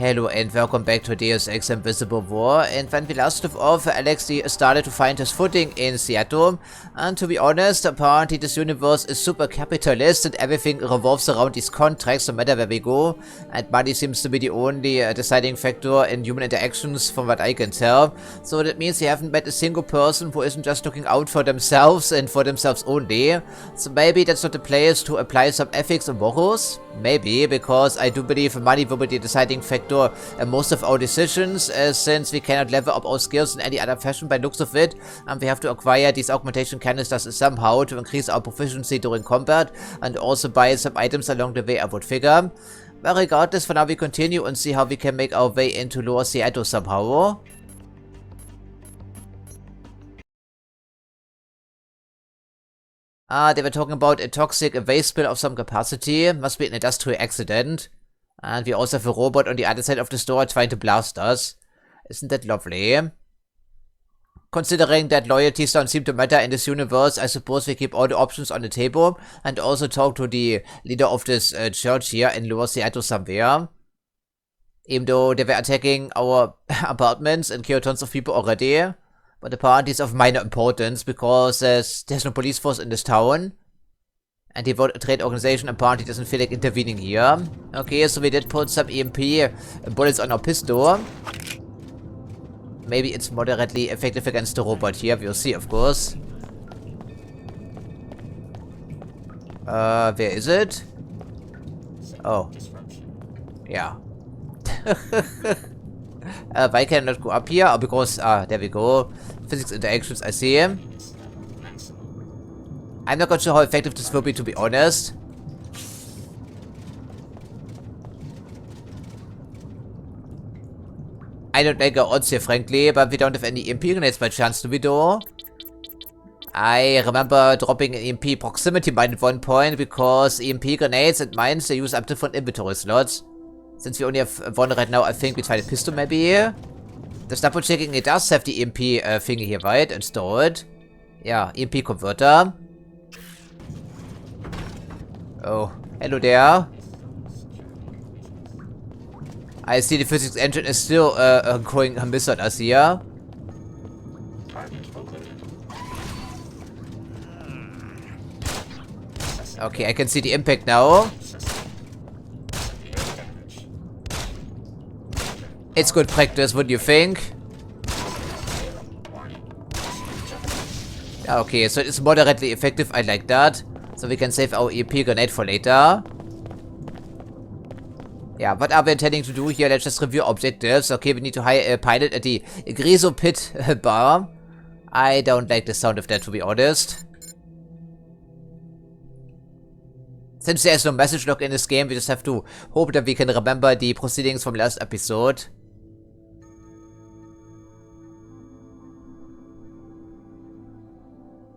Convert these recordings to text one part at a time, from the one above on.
Hello and welcome back to Deus Ex Invisible War, and when we last left off, Alexei started to find his footing in Seattle, and to be honest, apparently this universe is super capitalist and everything revolves around these contracts no matter where we go, and money seems to be the only deciding factor in human interactions from what I can tell. So that means we haven't met a single person who isn't just looking out for themselves and for themselves only. So maybe that's not the place to apply some ethics and morals? Maybe, because I do believe money will be the deciding factor in most of our decisions, since we cannot level up our skills in any other fashion by looks of it, and we have to acquire these augmentation canisters somehow to increase our proficiency during combat, and also buy some items along the way, I would figure. But regardless, for now we continue and see how we can make our way into Lower Seattle somehow. They were talking about a toxic waste spill of some capacity. Must be an industrial accident. And we also have a robot on the other side of the store trying to blast us. Isn't that lovely? Considering that loyalties don't seem to matter in this universe, I suppose we keep all the options on the table and also talk to the leader of this church here in Lower Seattle somewhere. Even though they were attacking our apartments and killed tons of people already. But apparently it's of minor importance because there's no police force in this town. And the World Trade Organization apparently doesn't feel like intervening here. Okay, so we did put some EMP bullets on our pistol. Maybe it's moderately effective against the robot here, we'll see of course. Where is it? Oh. Yeah. Why can I not go up here? Oh, because, there we go. Physics interactions, I see. I'm not quite sure how effective this will be, to be honest. I don't like our odds here, frankly, but we don't have any EMP grenades by chance, do we though? I remember dropping an EMP proximity mine at one point, because EMP grenades and mines, they use up different inventory slots. Since we only have one right now, I think we try the pistol maybe. Just double checking, it does have the EMP thingy here, right? Installed. Yeah, EMP converter. Oh, hello there. I see the physics engine is still going amiss on us here. Okay, I can see the impact now. It's good practice, what do you think? Okay, so it's moderately effective, I like that. So we can save our EMP grenade for later. Yeah, what are we intending to do here? Let's just review objectives. Okay, we need to hire a pilot at the Griso Pit bar. I don't like the sound of that, to be honest. Since there's no message log in this game, we just have to hope that we can remember the proceedings from last episode.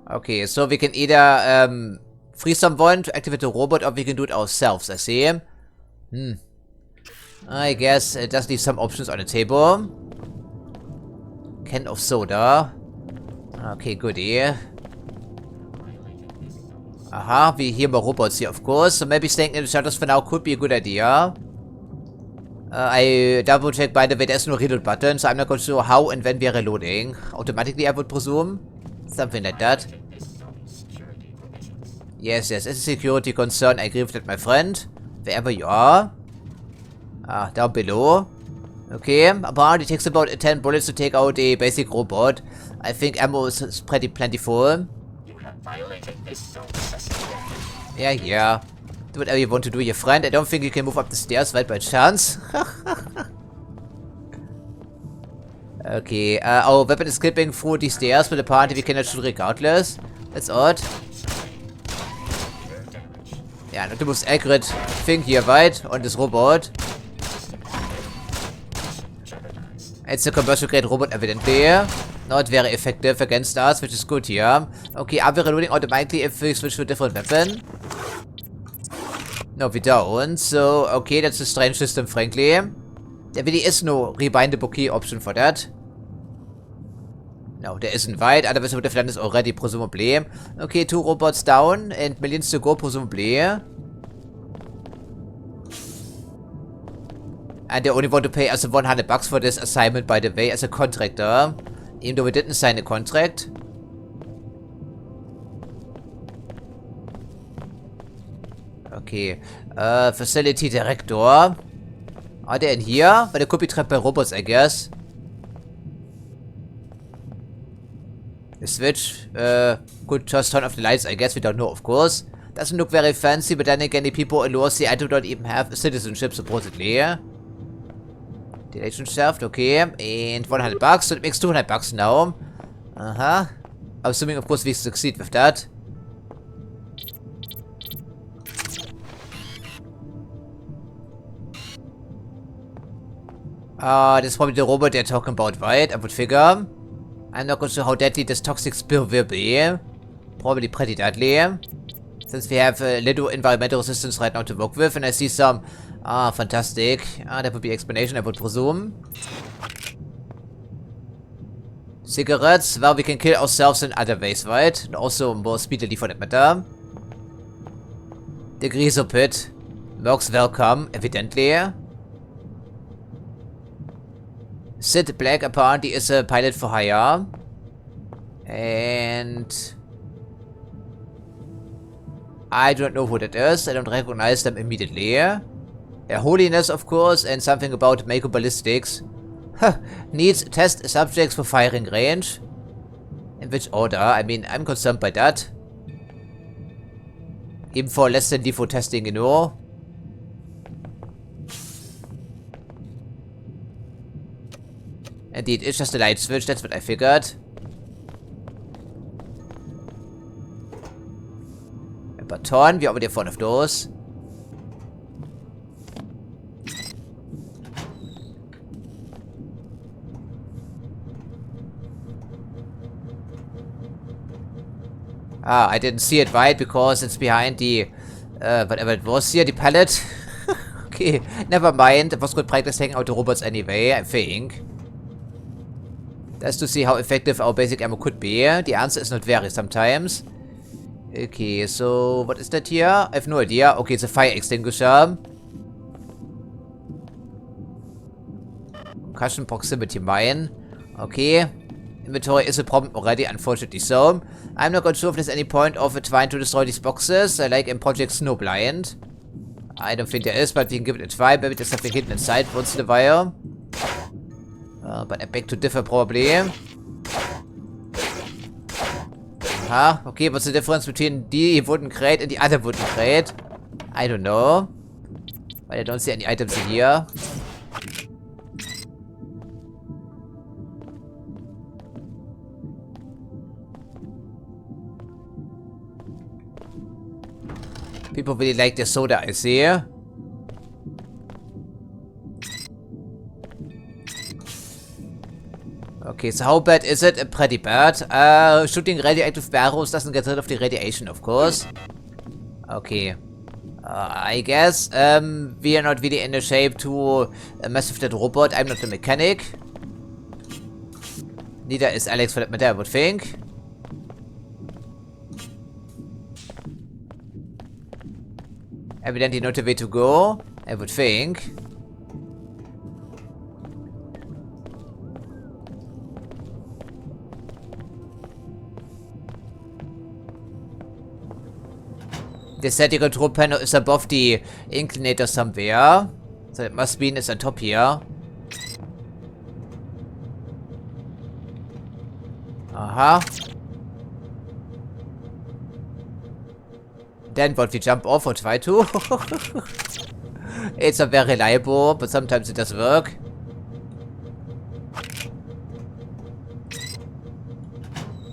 Okay, so we can either free someone to activate the robot, or we can do it ourselves, I see. I guess it does leave some options on the table. Can of soda. Okay, goodie. Aha, we hear more robots here, of course. So maybe staying in the shutters for now could be a good idea. I double check, by the way, there's no reload button, so I'm not quite sure how and when we are reloading. Automatically, I would presume. Something like that. Yes, it's a security concern. I agree with that, my friend. Wherever you are. Down below. Okay, apparently it takes about 10 bullets to take out a basic robot. I think ammo is pretty plentiful. Yeah. Do whatever you want to do, your friend. I don't think you can move up the stairs, right, by chance. Okay, our weapon is clipping through the stairs, but apparently we cannot shoot regardless. That's odd. Yeah, not the most accurate thing here, right? On this robot. It's a commercial grade robot, evidently. Not very effective against us, which is good here. Okay, are we reloading automatically if we switch to a different weapon? No, we don't. So, okay, that's a strange system, frankly. There really is no rebindable key option for that. No, there isn't, right? Otherwise I would have done this already, presumably. Okay, 2 robots down and millions to go, presumably. And they only want to pay us $100 for this assignment, by the way, as a contractor. Even though we didn't sign a contract. Okay. Facility Director. Are they in here? But they could be trapped by robots, I guess. The switch could just turn off the lights, I guess. We don't know, of course. Doesn't look very fancy, but then again, the people in Lower Seattle don't even have citizenship, supposedly. The agent shaft, okay. And $100, so it makes $200 now. Assuming, of course, we succeed with that. This is probably the robot they're talking about, right? I would figure. I'm not quite sure how deadly this toxic spill will be. Probably pretty deadly. Since we have little environmental resistance right now to work with, and I see some... fantastic. That would be explanation, I would presume. Cigarettes, well, we can kill ourselves in other ways, right? And also more speedily for that matter. The Greaser Pit. Mercs welcome, evidently. Sid Black apparently is a pilot for hire. And... I don't know who that is. I don't recognize them immediately. Holiness, of course, and something about Mako Ballistics. Needs test subjects for firing range. In which order? I mean, I'm concerned by that. Even for less than default testing, you know. Indeed, it's just a light switch, that's what I figured. A baton, we already have one of those. I didn't see it right because it's behind the, whatever it was here, the pallet. Okay, never mind. It was good practice taking out the robots anyway, I think. That's to see how effective our basic ammo could be. The answer is not very sometimes. Okay, so what is that here? I have no idea. Okay, it's a fire extinguisher. Concussion proximity mine. Okay. Inventory is a problem already, unfortunately so. I'm not quite sure if there's any point of trying to destroy these boxes, like in Project Snowblind. I don't think there is, but we can give it a try. Maybe there's something hidden inside once in a while. But I beg to differ, probably. Okay, what's the difference between the wooden crate and the other wooden crate? I don't know. But I don't see any items in here. People really like their soda, I see. Okay, so how bad is it? Pretty bad. Shooting radioactive barrels doesn't get rid of the radiation, of course. Okay. I guess we are not really in the shape to mess with that robot. I'm not the mechanic. Neither is Alex for that matter, I would think. Evidently not the way to go, I would think. The static control panel is above the inclinator somewhere. So it must mean it's on top here. Then what, we jump off or try to? It's not very reliable, but sometimes it does work.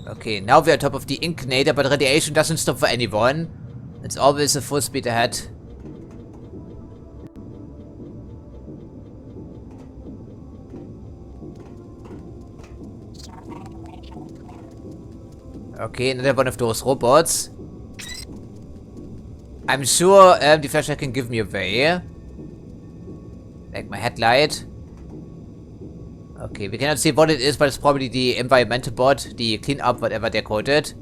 Okay, now we're on top of the inclinator, but radiation doesn't stop for anyone. It's always a full speed ahead. Okay, another one of those robots. I'm sure the flashlight can give me away. Like my headlight. Okay, we cannot see what it is, but it's probably the environmental bot, the cleanup, whatever they called it.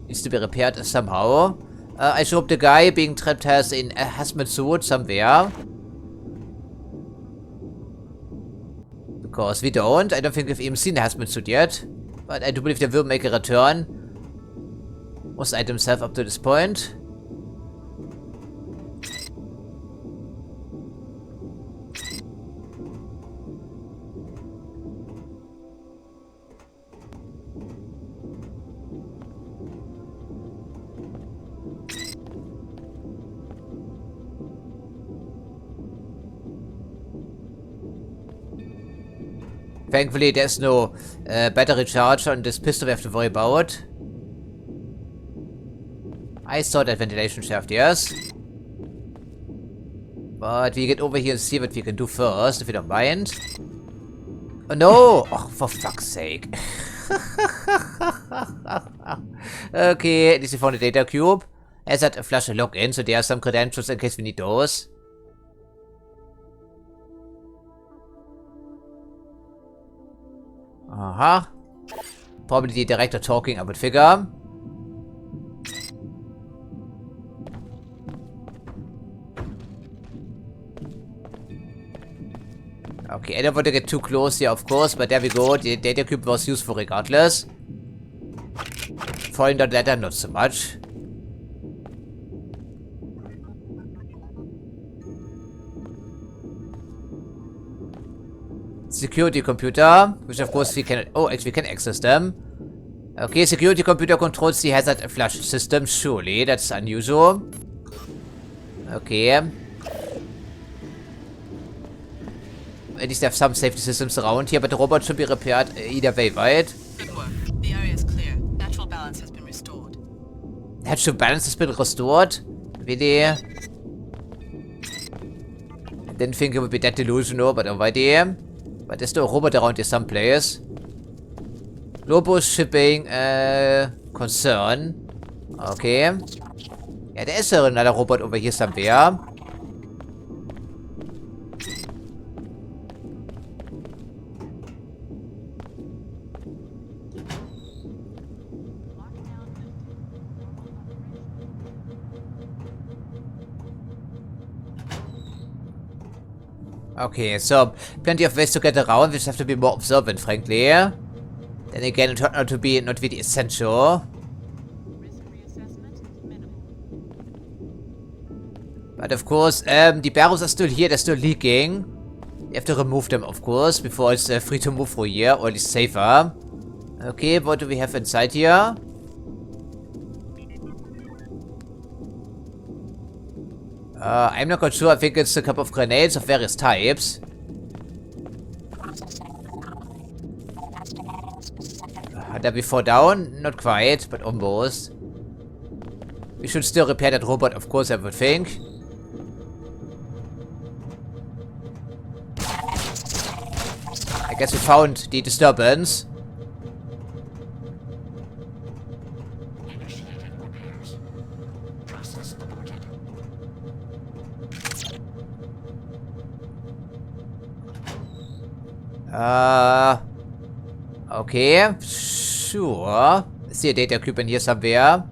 Needs to be repaired somehow. I sure hope the guy being trapped has a hazmat suit somewhere. Cause we don't. I don't think we've even seen the husband yet. But I do believe they will make a return. Most items have up to this point. Thankfully, there's no battery charge on this pistol we have to worry about. I saw that ventilation shaft, yes. But we get over here and see what we can do first, if you don't mind. Oh no! Oh, for fuck's sake. Okay, at least we found a data cube. As that a flash a login, so there are some credentials in case we need those. Aha. Probably the director talking, I would figure. Okay, I don't want to get too close here, of course, but there we go. The data cube was useful regardless. Falling down the ladder, not so much. Security computer, which of course we can... Oh, actually we can access them. Okay, security computer controls the hazard flush system. Surely, that's unusual. Okay. At least they have some safety systems around here, but the robot should be repaired either way, right? Good work. The area is clear. Natural balance has been restored. Natural balance has been restored? Really? I didn't think it would be that delusional, but alrighty. But there's still a robot around here someplace. Global shipping, concern. Okay. Yeah, there is another robot over here somewhere. Okay, so plenty of ways to get around. We just have to be more observant, frankly. Then again, it turned out to be not really essential. But of course, the barrels are still here. They're still leaking. You have to remove them, of course, before it's free to move through here, or at least safer. Okay, what do we have inside here? I'm not quite sure. I think it's a couple of grenades of various types. Did we fall down? Not quite, but almost. We should still repair that robot, of course, I would think. I guess we found the disturbance. Okay, sure. I see a data cube in here somewhere.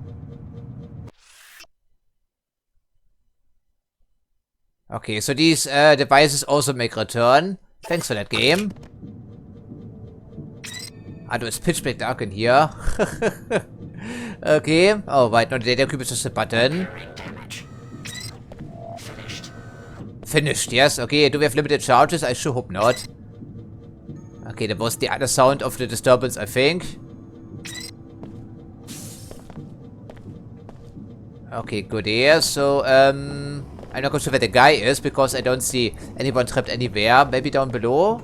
Okay, so these devices also make return. Thanks for that game. Ah, it's pitch black dark in here. Okay. Oh, right, no, the data cube is just a button. Finished, yes. Okay, do we have limited charges? I sure hope not. Okay, that was the other sound of the disturbance, I think. Okay, good here. So, I'm not quite sure where the guy is, because I don't see anyone trapped anywhere. Maybe down below?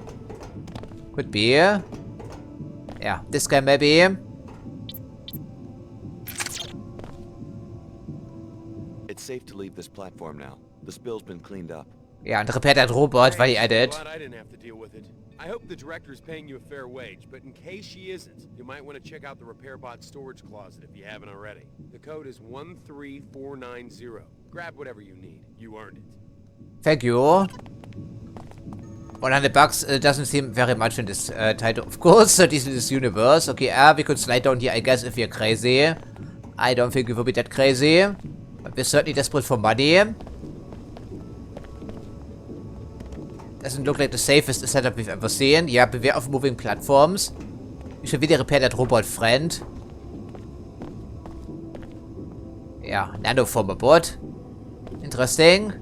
Could be. Yeah, this guy maybe. It's safe to leave this platform now. The spill's been cleaned up. Ja, und repairt that robot, weil I did. I didn't have to deal with it. I hope the director's paying you a fair wage, but in case she isn't, you might want to check out the RepairBot storage closet if you haven't already. The code is 13490. Grab whatever you need. You earned it. Thank you. 100 bucks doesn't seem very much in this title, of course, at least in this universe. Okay, we could slide down here, I guess, if we're crazy. I don't think we will be that crazy. But we're certainly desperate for money. doesn't look like the safest setup we've ever seen. Yeah, beware of moving platforms. We should really repair that robot friend. Yeah, nanoformer bot. Interesting.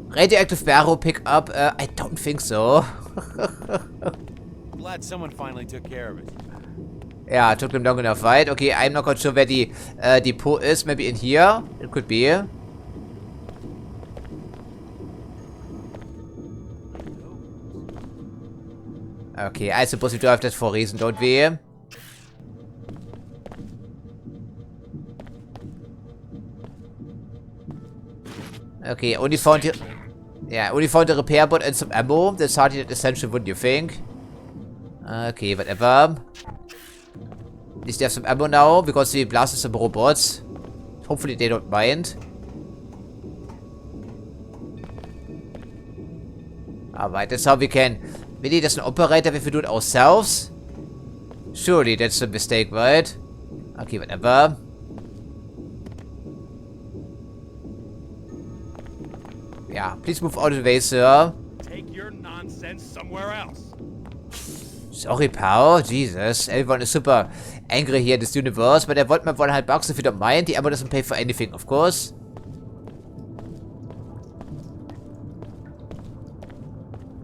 Radioactive barrel pickup. I don't think so. Glad someone finally took care of it. Yeah, took them long enough, right? Okay, I'm not quite sure where the depot is. Maybe in here? It could be. Okay, I suppose we do have that for a reason, don't we? Okay, only found the... Yeah, only found the repair bot and some ammo. That's hardly that essential, wouldn't you think? Okay, whatever. At least they have some ammo now, because we blasted some robots. Hopefully they don't mind. Alright, that's how we can... Really, there's an operator if we do it ourselves? Surely that's a mistake, right? Okay, whatever. Yeah, please move out of the way, sir. Take your nonsense somewhere else. Sorry, pal. Jesus. Everyone is super angry here in this universe, but I want my $100 if you don't mind. The ammo doesn't pay for anything, of course.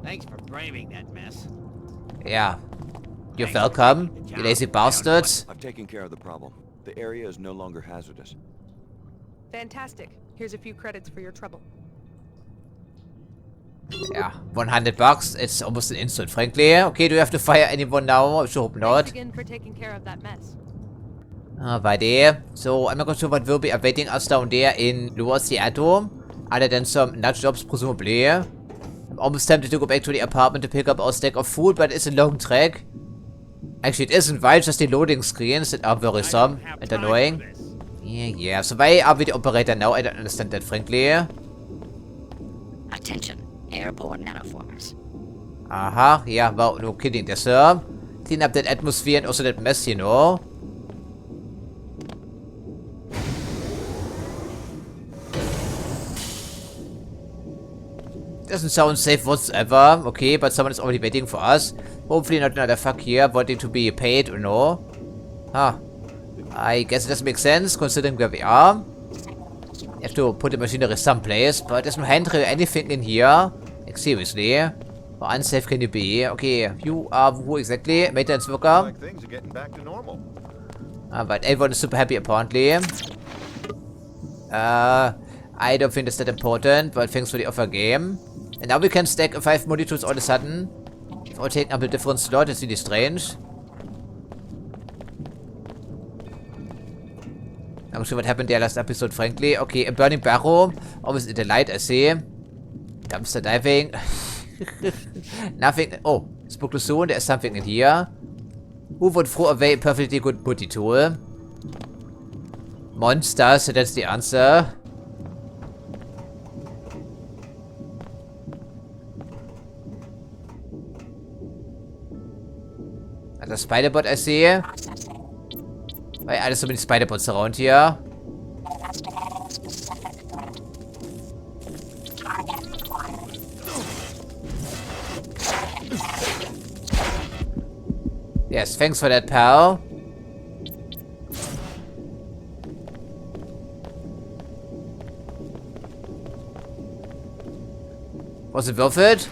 Thanks for braving that mess. Yeah. You're welcome, you lazy bastards. I've taken care of the problem. The area is no longer hazardous. Fantastic. Here's a few credits for your trouble. Yeah, $100. It's almost an insult, frankly. Okay, do we have to fire anyone now? I sure hope not. Thanks again for taking care of that mess. Alrighty. So, I'm not quite sure what will be awaiting us down there in Lower Seattle. Other than some nut jobs, presumably. I'm almost tempted to go back to the apartment to pick up our stack of food, but it's a long trek. Actually, it isn't, right? Just the loading screens that are worrisome and annoying. Yeah. So why are we the operator now? I don't understand that, frankly. Attention, airborne nanoformers. Aha, yeah, well, no kidding there, sir. Clean up that atmosphere and also that mess, you know. Doesn't sound safe whatsoever. Okay, but someone is already waiting for us. Hopefully not another fuck here wanting to be paid or no. Huh. I guess it doesn't make sense considering where we are. You have to put the machinery someplace, but there's no handrail or anything in here. Like, seriously. How unsafe can you be? Okay, you are who exactly? Maintenance worker? Like things are getting back to normal. But everyone is super happy apparently. I don't think that's that important, but thanks for the offer game. And now we can stack 5 molecules all of a sudden. Or taking up a different slot, it's really strange. I'm not sure what happened there last episode, frankly. Okay, a burning barrel. Always in the light, I see. Dumpster diving. Nothing. Oh, spoke too soon. There's something in here. Who would throw away a perfectly good booty tool? Monsters, so that's the answer. The Spider-Bot I see. Why are there so many Spider-Bots around here? Yes, thanks for that, pal. Was it worth it?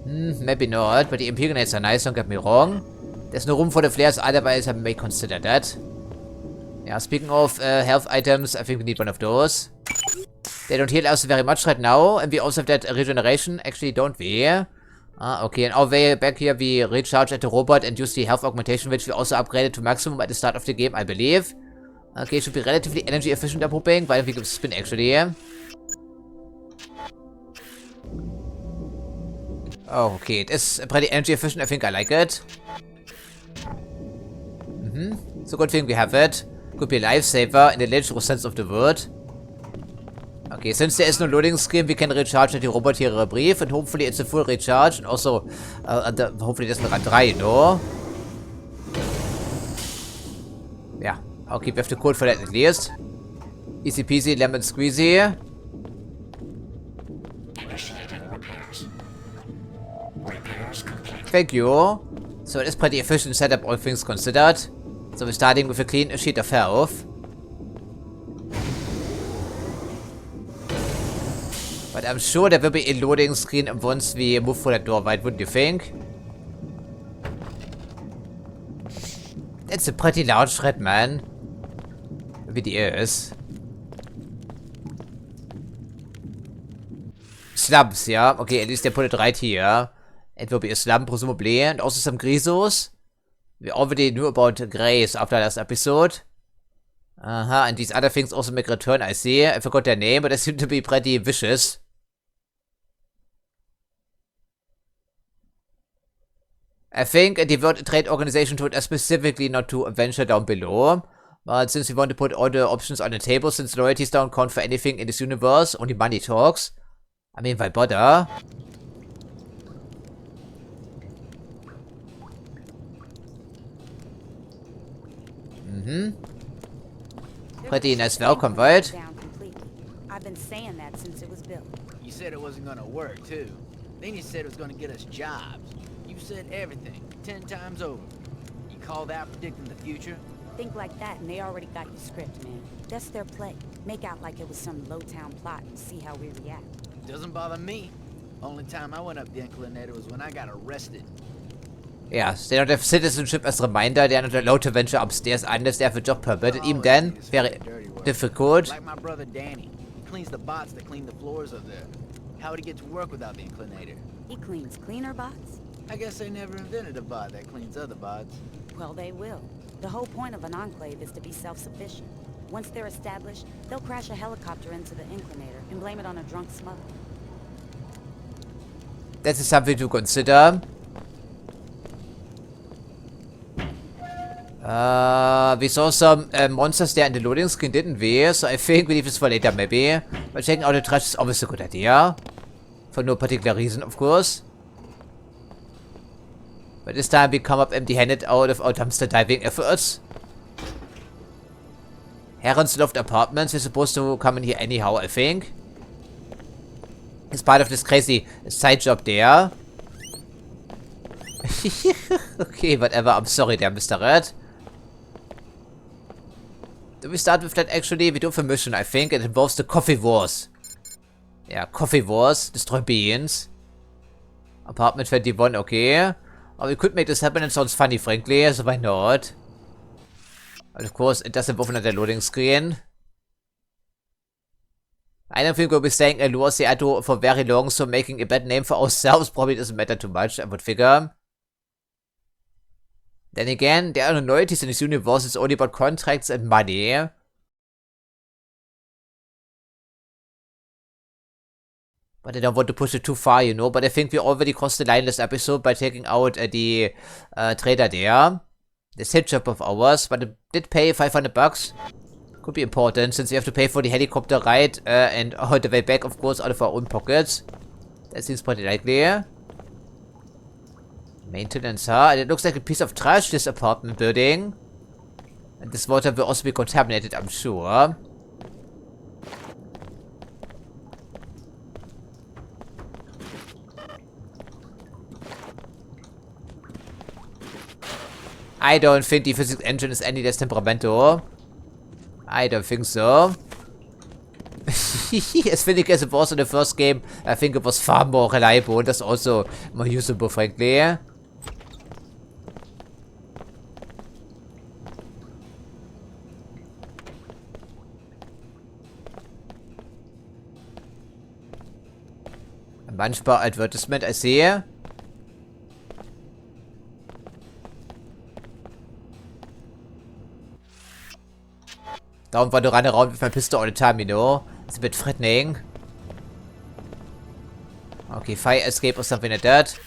Maybe not, but the MP grenades are nice, don't get me wrong. There's no room for the flares, otherwise I may consider that. Yeah, speaking of health items, I think we need one of those. They don't heal us very much right now, and we also have that regeneration, actually don't we? Okay, and our way back here we recharge at the robot and use the health augmentation, which we also upgraded to maximum at the start of the game, I believe. Okay, should be relatively energy efficient, I'm hoping. Why don't we give it a spin, actually? Oh, okay, it is pretty energy efficient, I think I like it. So good thing we have it. Could be a lifesaver in the literal sense of the word. Okay, since there is no loading screen, we can recharge at the robot here brief, and hopefully it's a full recharge, and also hopefully there's a dry, you know? Yeah, okay, we have the code for that at least. Easy peasy, lemon squeezy. Initiating repairs. thank you. So it is pretty efficient setup, all things considered. So we're starting with a clean sheet of health. But I'm sure there will be a loading screen once we move through that door, right? Wouldn't you think? That's a pretty large threat, man. Wie die is. Slums, yeah. Okay, at least they put it right here. It will be a slum, presumably. And also some Grisos. We already knew about Grace after last episode. And these other things also make return, I see. I forgot their name, but they seem to be pretty vicious. I think the World Trade Organization told us specifically not to venture down below. But since we want to put all the options on the table, since loyalties don't count for anything in this universe, only money talks. I mean, why bother? Pretty nice welcome, right? I've been saying that since it was built. You said it wasn't gonna work, too. Then you said it was gonna get us jobs. You said everything, 10 times over. You call that predicting the future? Think like that and they already got you script, man. That's their play. Make out like it was some low-town plot and see how we react. Doesn't bother me. Only time I went up the inclinator was when I got arrested. Yeah, they don't have citizenship as reminder. They are not allowed to venture upstairs unless they have a job permit. And even then, very difficult. Like my brother Danny. He cleans the bots that clean the floors up there. How would he get to work without the inclinator? He cleans cleaner bots? I guess they never invented a bot that cleans other bots. Well, they will. The whole point of an enclave is to be self-sufficient. Once they're established, they'll crash a helicopter into the inclinator and blame it on a drunk smuggler. That is something to consider. We saw some monsters there in the loading screen, didn't we? So I think we leave this for later, maybe. But checking out the trash is always a good idea. For no particular reason, of course. But this time we come up empty-handed out of our dumpster diving efforts. Heron's Loft Apartments, we're supposed to come in here anyhow, I think. It's part of this crazy side job there. Okay, whatever, I'm sorry there, Mr. Red. Do we start with that actually? We do have a mission, I think. It involves the coffee wars. Yeah, coffee wars. Destroy beans. Apartment 21, okay. Or we could make this happen, it sounds funny, frankly, so why not? But of course, it does involve another loading screen. I don't think we'll be staying in Lower Seattle for very long, so making a bad name for ourselves probably doesn't matter too much, I would figure. Then again, there are no loyalties in this universe, it's only about contracts and money. But I don't want to push it too far, you know. But I think we already crossed the line this episode by taking out the trader there. This hit job of ours, but it did pay 500 bucks. Could be important, since we have to pay for the helicopter ride and all the way back, of course, out of our own pockets. That seems pretty likely. Maintenance, huh? And it looks like a piece of trash, this apartment building. And this water will also be contaminated, I'm sure. I don't think the physics engine is any less temperamental. I don't think so. As finicky as it was in the first game, I think it was far more reliable and that's also more usable, frankly. A lunch bar advertisement, I see. Don't want to run around with my pistol all the time, you know? It's a bit threatening. Okay, fire escape or something like that.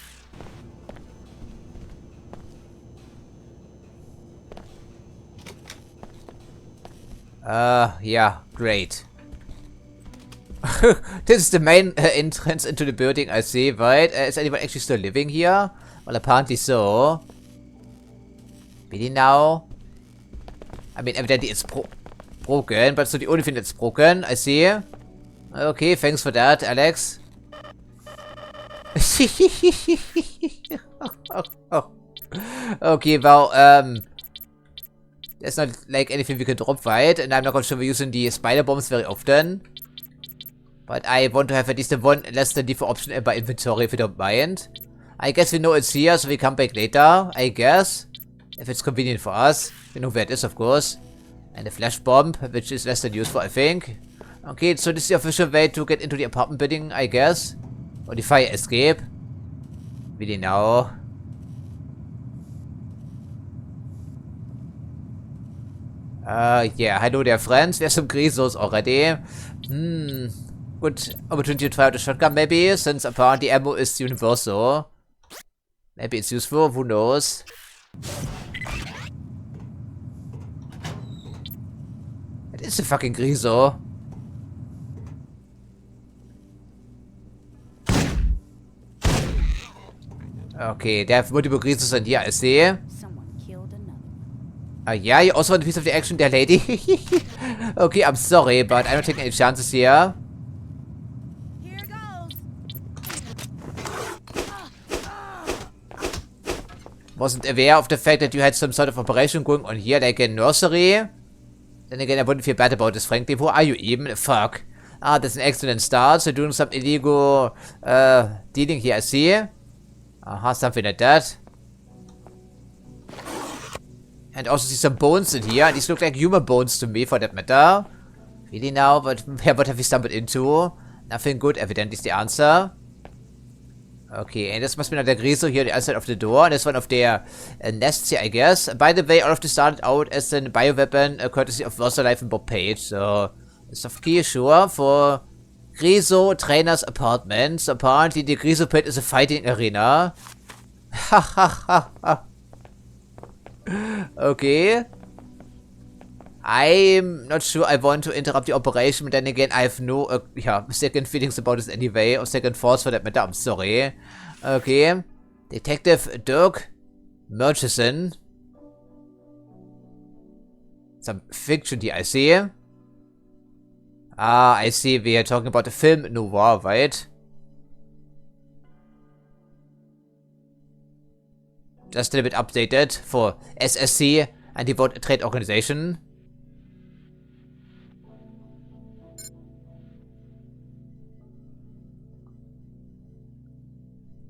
Yeah, great. This is the main entrance into the building, I see, right? Is anyone actually still living here? Well, apparently so. Really now? I mean, evidently it's broken, but it's not the only thing that's broken, I see. Okay, thanks for that, Alex. Okay, well, there's not like anything we can drop, right? And I'm not sure we're using the spider bombs very often. But I want to have at least one less than default option in my inventory if you don't mind. I guess we know it's here, so we come back later, I guess. If it's convenient for us. We know where it is, of course. And a flash bomb, which is less than useful, I think. Okay, so this is the official way to get into the apartment building, I guess. Or the fire escape. Really now. Yeah, hello there, friends. There's some Grisos already. Good opportunity to try out a shotgun, maybe, since apparently ammo is universal. Maybe it's useful, who knows? It is a fucking Griso. Okay, they have multiple Grisos in here, I see. Yeah, you also want a piece of the action there, lady? Okay, I'm sorry, but I don't take any chances here. Here goes. Wasn't aware of the fact that you had some sort of operation going on here, like a nursery. Then again, I wouldn't feel bad about this, frankly. Who are you even? Fuck. Ah, that's an excellent start. So doing some illegal, dealing here, I see. Something like that. And also see some bones in here. These look like human bones to me, for that matter. Really now? But what have we stumbled into? Nothing good, evidently, is the answer. Okay, and this must be another Griso here on the other side of the door. And that's one of their nests here, I guess. By the way, all of this started out as a bioweapon, courtesy of Life and Bob Page. So, it's of key, sure, for Griso Trainer's apartment. So, apparently, the Griso pit is a fighting arena. Ha ha ha ha. Okay. I'm not sure I want to interrupt the operation, but then again, I have no, second feelings about this anyway, or second thoughts for that matter, I'm sorry. Okay. Detective Dirk Murchison. Some fiction here, I see. Ah, I see, we are talking about the film noir, right? Just a little bit updated for SSC and the World Trade Organization.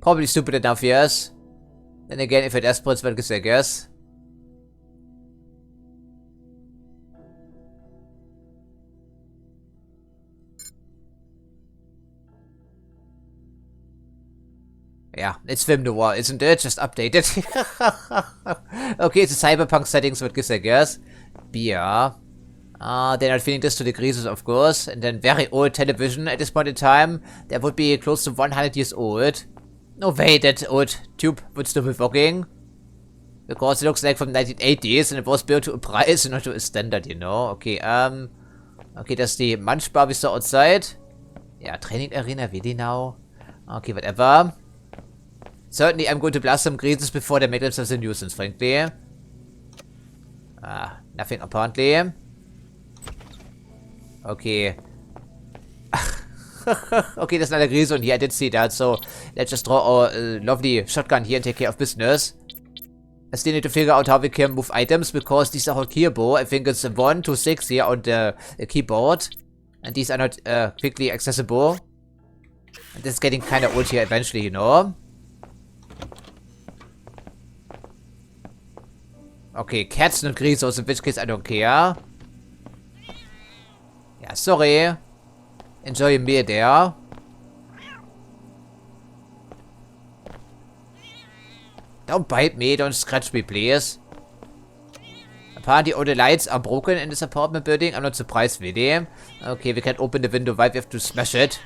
Probably stupid enough, yes. Then again, if it desperate, well, I guess. Yeah, it's film noir, isn't it? Just updated. Okay, it's a cyberpunk settings, what gives I guess. Beer. They're not feeding this to the Grisos, of course. And then very old television at this point in time. That would be close to 100 years old. No way that old tube would still be working. Because it looks like from 1980s and it was built to a price and not to a standard, you know. Okay, okay, that's the Munch Bar we saw outside. Yeah, training arena, really now. Okay, whatever. Certainly, I'm going to blast some Grisos before they make themselves a nuisance, frankly. Nothing apparently. Okay. Okay, there's another Griso in here, I did see that, so let's just draw our lovely shotgun here and take care of business. I still need to figure out how we can move items, because these are all keyable. I think it's 1 to 6 here on the keyboard. And these are not quickly accessible. And this is getting kind of old here eventually, you know. Okay, cats, not Grisos, in which case I don't care. Yeah, sorry. Enjoy your meal there. Don't bite me, don't scratch me, please. Apparently all the lights are broken in this apartment building. I'm not surprised, really. Okay, we can't open the window, right? We have to smash it.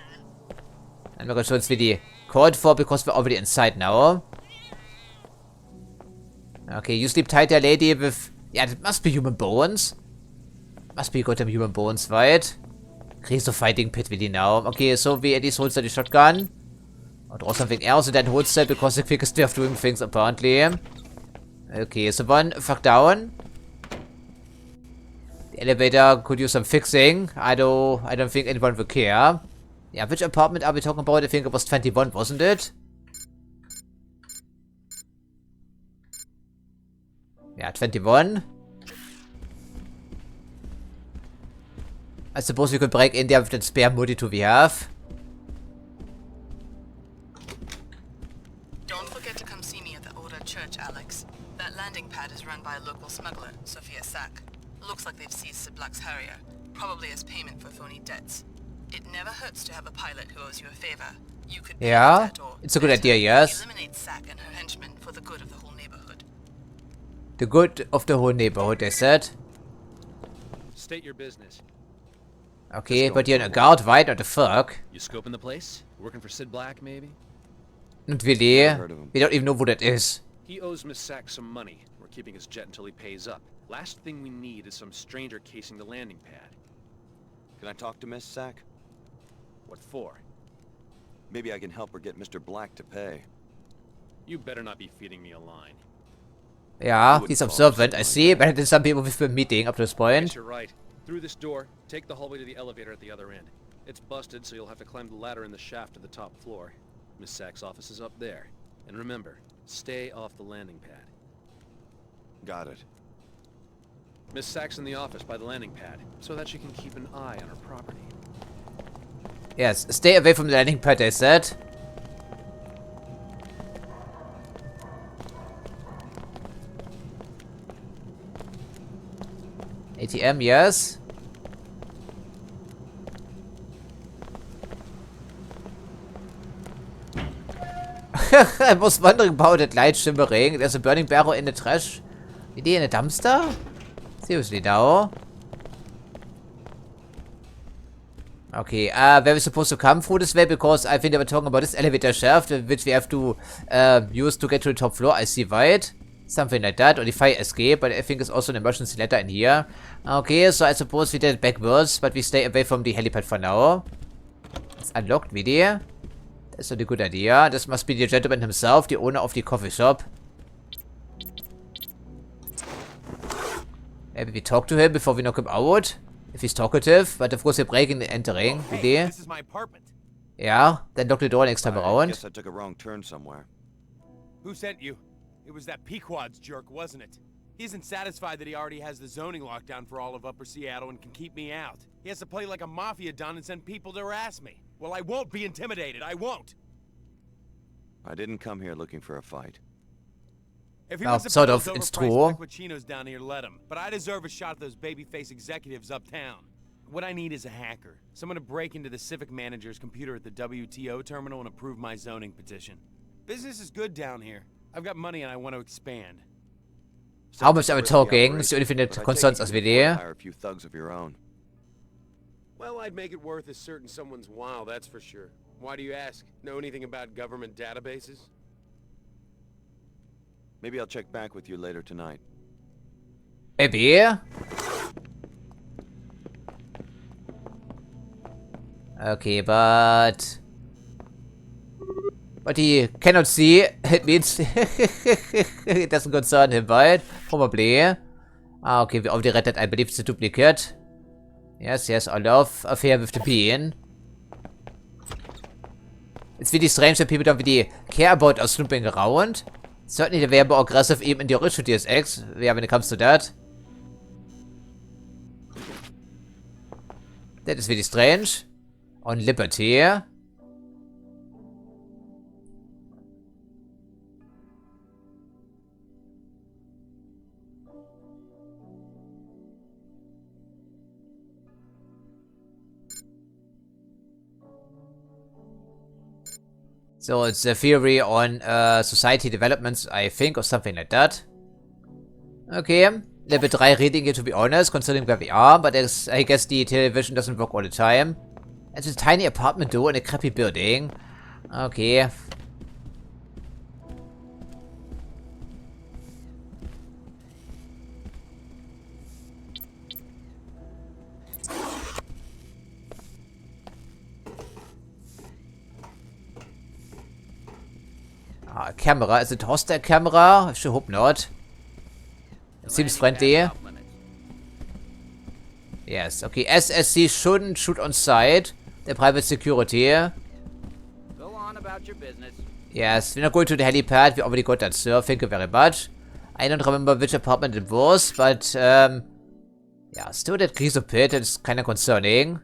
I'm not sure it's really called for, because we're already inside now. Okay, you sleep tight there, lady, with... Yeah, that must be human bones. Must be goddamn human bones, right? Griso fighting pit, really now. Okay, so we at least holster the shotgun. Or draw something else and then holster, because the quickest way of doing things, apparently. Okay, so one fuck down. The elevator could use some fixing. I don't think anyone will care. Yeah, which apartment are we talking about? I think it was 21, wasn't it? Yeah, 21. I suppose we could break in there with the spare multi-tool we have. Don't forget to come see me at the Oda Church, Alex. That landing pad is run by a local smuggler, Sophia Sack. Looks like they've seized Siblak's Harrier, probably as payment for phony debts. It never hurts to have a pilot who owes you a favor. You could pay Yeah, the debt or it's a good better, idea, yes. eliminate Sack and her henchmen for the good of the whole neighborhood. The good of the whole neighborhood, they said. State your business. Okay, but you're in a guard, right? What the fuck? You scoping the place? Working for Sid Black, maybe? Not really. Never heard of him. We don't even know who that is. He owes Miss Sack some money. We're keeping his jet until he pays up. Last thing we need is some stranger casing the landing pad. Can I talk to Miss Sack? What for? Maybe I can help her get Mr. Black to pay. You better not be feeding me a line. Yeah, wouldn't he's call observant, him I something see. like Better than some people we've been meeting up to this Yes, point. you're right. Through this door, take the hallway to the elevator at the other end. It's busted, so you'll have to climb the ladder in the shaft to the top floor. Miss Sack's office is up there. And remember, stay off the landing pad. Got it. Miss Sack's in the office by the landing pad, so that she can keep an eye on her property. Yes, stay away from the landing pad, they said. ATM, yes. I was wondering about that light shimmering. There's a burning barrel in the trash. Is he in a dumpster? Seriously now? Okay, where we supposed to come through this way? Because I think they were talking about this elevator shaft, which we have to use to get to the top floor. I see, right? Something like that, or the fire escape, but I think it's also an emergency ladder in here. Okay, so I suppose we did it backwards, but we stay away from the helipad for now. It's unlocked, really. That's not a good idea. This must be the gentleman himself, the owner of the coffee shop. Maybe we talk to him before we knock him out, if he's talkative, but of course we're breaking and entering, really. This is my apartment. Yeah, then lock the door next time I around. guess I took a wrong turn somewhere. Who sent you? It was that Pequod's jerk, wasn't it? He isn't satisfied that he already has the zoning lockdown for all of Upper Seattle and can keep me out. He has to play like a mafia don and send people to harass me. Well, I won't be intimidated. I won't. I didn't come here looking for a fight. If he Well, wants to sort put of, those it's overpriced true. Pequachinos down here, let him. But I deserve a shot at those babyface executives uptown. What I need is a hacker. Someone to break into the Civic Manager's computer at the WTO terminal and approve my zoning petition. Business is good down here. I've got money and I want to expand. How much are we Risky talking? operation, It's the only thing but that I take concerns it us you can really. afford to hire a few thugs of your own. Well, I'd make it worth a certain someone's while, that's for sure. Why do you ask? Know anything about government databases? Maybe I'll check back with you later tonight. Maybe. Okay, but what he cannot see, it means it doesn't concern him, right? Probably. Ah, okay, we already read that. I believe it's a duplicate. Yes, yes, I love affair with the bean. It's really strange that people don't really care about us snooping around. Certainly they were more aggressive even in the original Deus Ex, yeah, when it comes to that. That is really strange. On Liberty. So it's a theory on society developments, I think, or something like that. Okay, level 3 reading it, to be honest, considering where we are, but I guess the television doesn't work all the time. It's a tiny apartment though in a crappy building. Okay. Ah, camera. Is it hostile camera? I sure hope not. It seems friendly. Yes, okay. SSC shouldn't shoot on sight. The private security. Go on about your business. Yes, we're not going to the helipad. We already got that, sir. Thank you very much. I don't remember which apartment it was, but yeah, still that greaser pit is kind of concerning.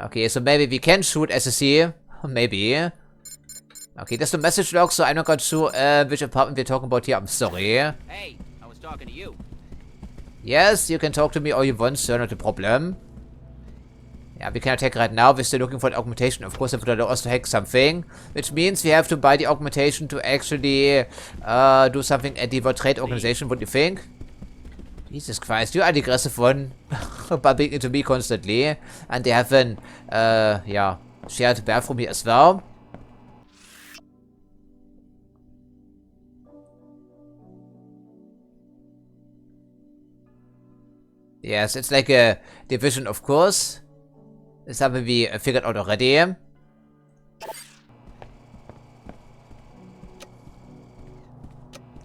Okay, so maybe we can shoot SSC. Maybe. Okay, there's no message log, so I'm not quite sure which apartment we're talking about here. I'm sorry. Hey, I was talking to you. Yes, you can talk to me all you want, sir, not a problem. Yeah, we can attack right now. We're still looking for the augmentation. Of course, I would allow us to hack something. Which means we have to buy the augmentation to actually do something at the World Trade Organization. What do you think? Jesus Christ, you are the aggressive one. Bumping into me constantly. And they have an, yeah, shared bathroom here as well. Yes, it's like a division, of course. It's something we figured out already. Der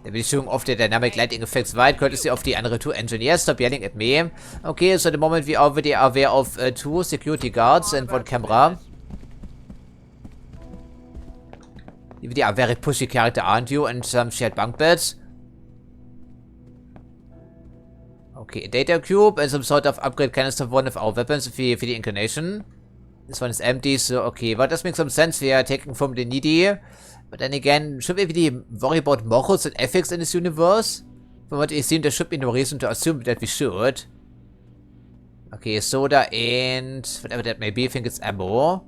Bestimmung of the dynamic lighting effects wide courtesy of the other two engineers. Stop yelling at me. Okay, so at the moment we already are aware of 2 security guards and 1 camera. You are a very pushy character, aren't you? And some shared bunk beds. Okay, a data cube and some sort of upgrade canister for one of our weapons for the inclination. This one is empty, so okay, but this makes some sense. We are taking from the needy. But then again, should we really worry about morals and ethics in this universe? From what we seen, there should be no reason to assume that we should. Okay, soda and whatever that may be, I think it's ammo.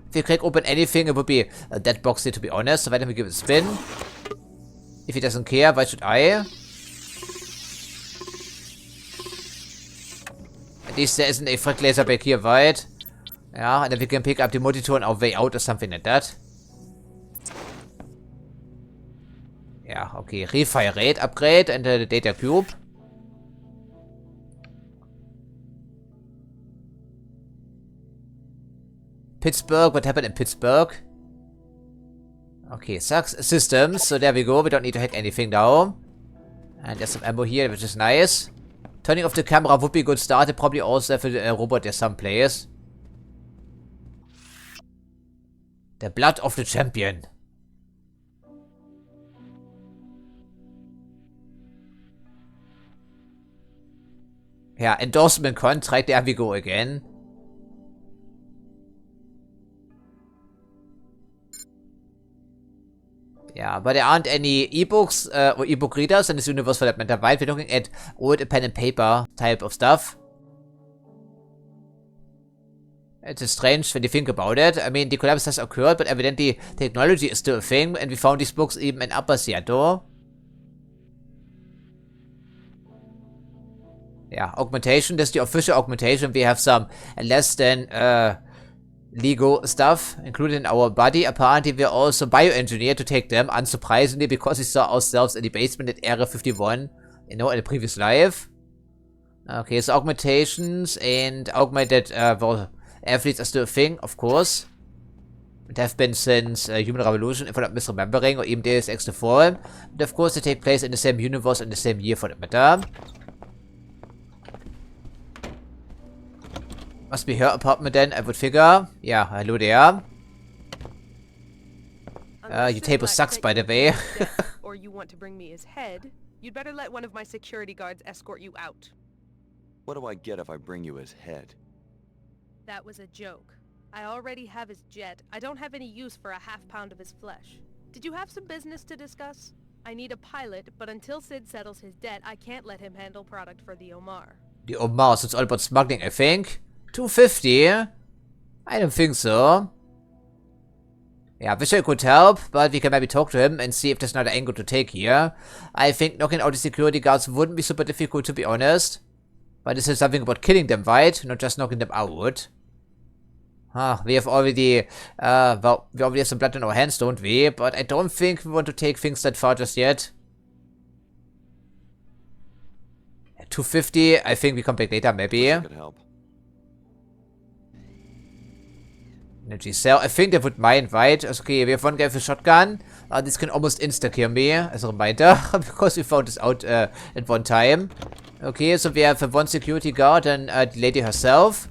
If we crack open anything, it would be that box here, to be honest. So why don't we give it a spin? If he doesn't care, why should I? At least there isn't a frag laser back here, right? Yeah, and then we can pick up the monitor on our way out or something like that. Yeah, okay. Refire rate upgrade and the data cube. Pittsburgh, what happened in Pittsburgh? Okay, sucks systems, so there we go. We don't need to hack anything now. And there's some ammo here, which is nice. Turning off the camera would be a good start. It probably also have a robot there someplace. The blood of the champion. Yeah, endorsement contract. There we go again. Yeah, but there aren't any ebooks or ebook readers in this universe for that matter, right? We're looking at old pen and paper type of stuff. It's strange when you think about it. I mean, the collapse has occurred, but evidently technology is still a thing, and we found these books even in Upper Seattle. Yeah, augmentation. This is the official augmentation. We have some less than Lego stuff included in our body. Apparently, we're also bioengineered to take them, unsurprisingly, because we saw ourselves in the basement at Area 51, you know, in the previous life. Okay, so augmentations and augmented well, athletes are still a thing, of course. It have been since Human Revolution, if I'm not misremembering, or even Deus Ex the Fall. And of course, they take place in the same universe in the same year, for that matter. Must be her apartment then, I would figure. Yeah, hello there. Your table sucks, by the way. Or you want to bring me his head, you'd better let one of my security guards escort you out. What do I get if I bring you his head? That was a joke. I already have his jet. I don't have any use for a half-pound of his flesh. Did you have some business to discuss? I need a pilot, but until Sid settles his debt, I can't let him handle product for the Omar. The Omar, so it's all about smuggling, I think. 250? I don't think so. Yeah, wish I could help, but we can maybe talk to him and see if there's another angle to take here. I think knocking out the security guards wouldn't be super difficult, to be honest. But this is something about killing them, right? Not just knocking them out. Huh, we have already, well, we already have some blood on our hands, don't we? But I don't think we want to take things that far just yet. 250, I think we come back later, maybe. Could help. Energy cell. I think they would mind, right? Okay, we have one guy with a shotgun. This can almost insta-kill me, as a reminder, because we found this out at one time. Okay, so we have one security guard and the lady herself.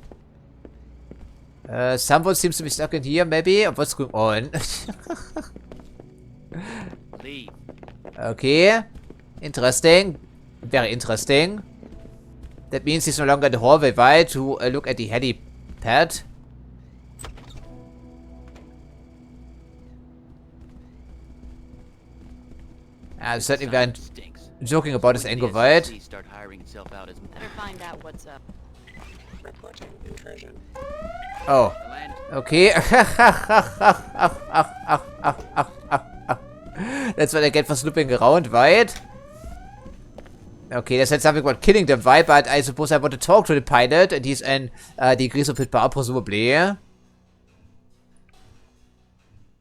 Someone seems to be stuck in here, maybe? What's going on? Leave. Okay. Interesting. Very interesting. That means he's no longer in the hallway, right? To look at the helipad. Certainly weren't joking about his angle, right? Start hiring itself out as Better find out what's up. Oh. Okay. That's what I get for snooping around, right? Okay, they said something about killing them, right? But I suppose I want to talk to the pilot, and he's in the Greaser Pit bar, presumably.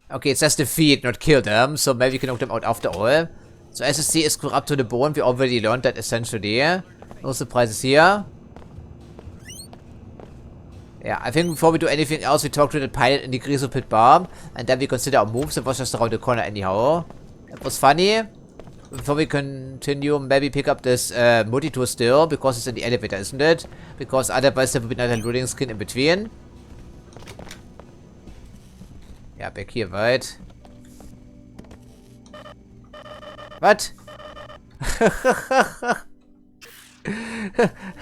Okay, it says defeat, not kill them, so maybe we can knock them out after all. So SSC is corrupt to the bone, we already learned that essentially. No surprises here. Yeah, I think before we do anything else, we talk to the pilot in the Greaser Pit bar, and then we consider our moves. It was just around the corner anyhow. It was funny. Before we continue, maybe pick up this multi-tool still, because it's in the elevator, isn't it? Because otherwise there will be another loading screen in between. Yeah, back here, right? What?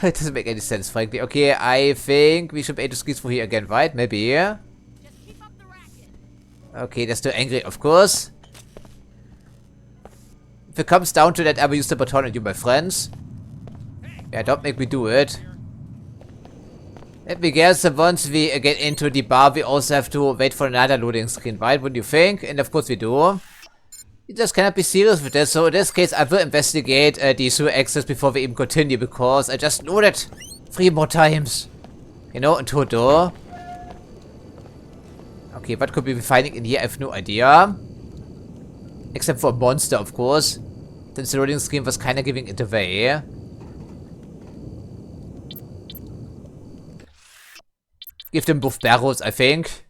It doesn't make any sense, frankly. Okay, I think we should be able to squeeze through here again, right? Maybe. Okay, they're still angry, of course. If it comes down to that, I will use the baton on you, my friends. Yeah, don't make me do it. Let me guess, once we get into the bar, we also have to wait for another loading screen, right? Wouldn't you think? And of course we do. You just cannot be serious with this, so in this case I will investigate the sewer access before we even continue, because I just loaded 3 more times. You know, into a door. Okay, what could we be finding in here? I have no idea. Except for a monster, of course. Since the loading screen was kinda giving it away. Give them both barrels, I think.